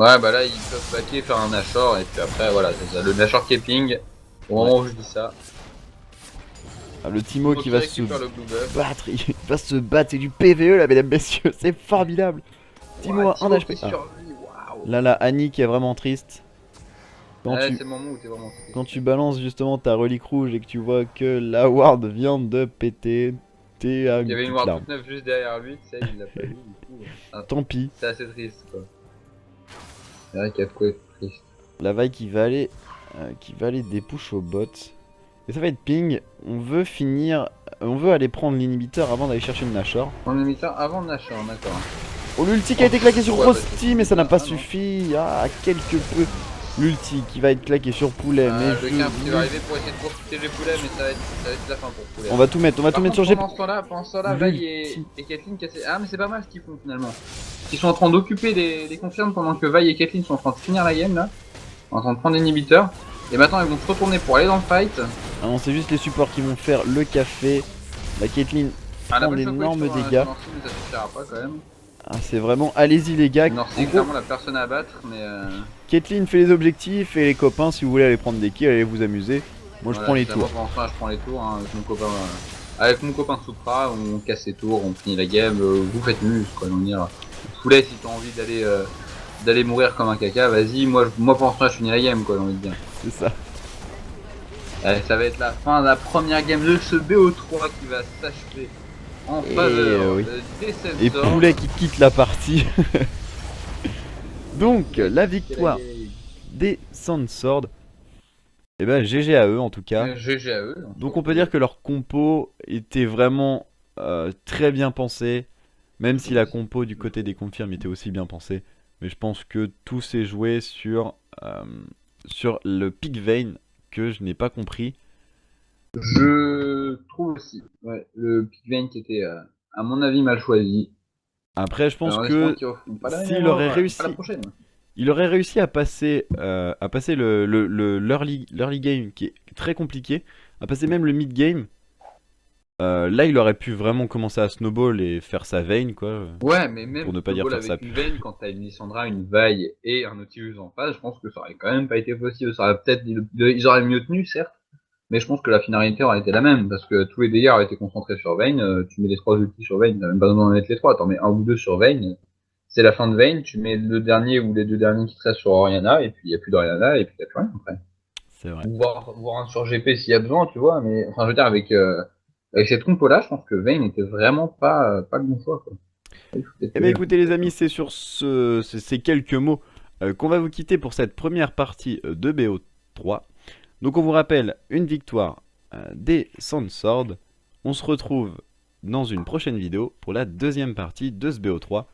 Ouais, bah là ils peuvent backer, faire un Nashor et puis après voilà, c'est ça. Le Nashor Keeping. Au moment où je dis ça. Ah, le Timo qui va se récupère le blue buff. battre, il va se battre, c'est du PVE là mesdames messieurs, c'est formidable. Timo Ouais, a 1 HP. qui Ah. survit, waouh. Là la Annie qui est vraiment triste. Quand, Ouais, tu, c'est le moment où t'es vraiment triste. quand tu balances justement ta relique rouge et que tu vois que la ward vient de péter, t'es à Il y avait une petite ward larme. toute neuve juste derrière lui, tu sais, il l'a pas vu du coup. Ah, Tant pis, c'est assez triste quoi. C'est vrai qu'il y a de quoi être triste. la vague qui va aller des push au bot. Et ça va être ping, on veut aller prendre l'inhibiteur avant d'aller chercher une Nashor. On est mis ça avant Nashor, d'accord. Oh l'ulti qui a été claqué sur Ouais, Rosti, mais ça n'a pas non. suffi. Ah, quelque peu. L'ulti qui va être claqué sur Poulet, mais Le Gimp qui va arriver pour essayer de profiter des poulets, mais ça va être la fin pour poulet. on va tout mettre sur GP. Pendant ce temps-là, Vaille et Kathleen cassaient. Ah, mais c'est pas mal ce qu'ils font finalement. Ils sont en train d'occuper les confirmes pendant que Vaille et Kathleen sont en train de finir la game là. En train de prendre l'inhibiteur. Et maintenant ils vont se retourner pour aller dans le fight. Ah non, c'est juste les supports qui vont faire le café. La Caitlyn Ah, la prend bonne chocolat d'énormes sur, dégâts. Norcy, mais ça suffira pas quand même. Ah, c'est vraiment, allez-y les gars. Norcy est clairement la personne à battre, mais Caitlyn fait les objectifs et les copains, si vous voulez aller prendre des kills, allez vous amuser. Moi je voilà, prends les c'est tours. moi, pour l'instant, je prends les tours hein, avec mon copain Supra, on casse les tours, on finit la game, vous faites mus quoi, on dire. Poulet si t'as envie d'aller mourir comme un caca, vas-y, moi pour l'instant je finis la game quoi, j'ai envie de dire. C'est ça. Allez, ça va être la fin de la première game de ce BO3 qui va s'achever en Et faveur oui. des Sensors. Et Poulet qui quitte la partie. Donc la victoire des Sandsword. Et ben GG à eux en tout cas. GG à eux. Donc on peut dire que leur compo était vraiment très bien pensée. Même si la compo du côté des confirmes était aussi bien pensée. Mais je pense que tout s'est joué sur le pick vein que je n'ai pas compris. Je trouve aussi. Ouais, le pick vein qui était à mon avis mal choisi. Après je pense Alors, que s'il aurait réussi... pas la prochaine. Il aurait réussi à passer l'early game qui est très compliqué, à passer même le mid game. Là, il aurait pu vraiment commencer à snowball et faire sa veine, quoi. Ouais, mais même Pour ne pas dire snowball faire avec ça. une veine, quand t'as une Lissandra, une Vaille et un Nautilus en face, je pense que ça aurait quand même pas été possible. Ça aurait peut-être, ils auraient mieux tenu, certes, mais je pense que la finalité aurait été la même, parce que tous les dégâts auraient été concentrés sur Vayne. Tu mets les 3 ultis sur Vayne, t'as même pas besoin d'en mettre les 3, t'en mets un ou deux sur Vayne. C'est la fin de Vayne, tu mets le dernier ou les deux derniers qui te restent sur Oriana, et puis il y a plus d'Oriana, et puis t'as plus rien après. C'est vrai. Ou voir un sur GP s'il y a besoin, tu vois, mais enfin, je veux dire, avec cette compo-là, je pense que Vayne était vraiment pas le bon choix, quoi. Eh bien écoutez les amis, c'est sur ces quelques mots qu'on va vous quitter pour cette première partie de BO3. Donc on vous rappelle une victoire des Sandsword. On se retrouve dans une prochaine vidéo pour la deuxième partie de ce BO3.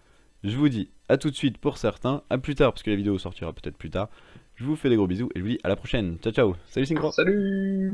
Je vous dis à tout de suite pour certains, à plus tard parce que la vidéo sortira peut-être plus tard. Je vous fais des gros bisous et je vous dis à la prochaine. Ciao ciao. Salut Synchro. Salut!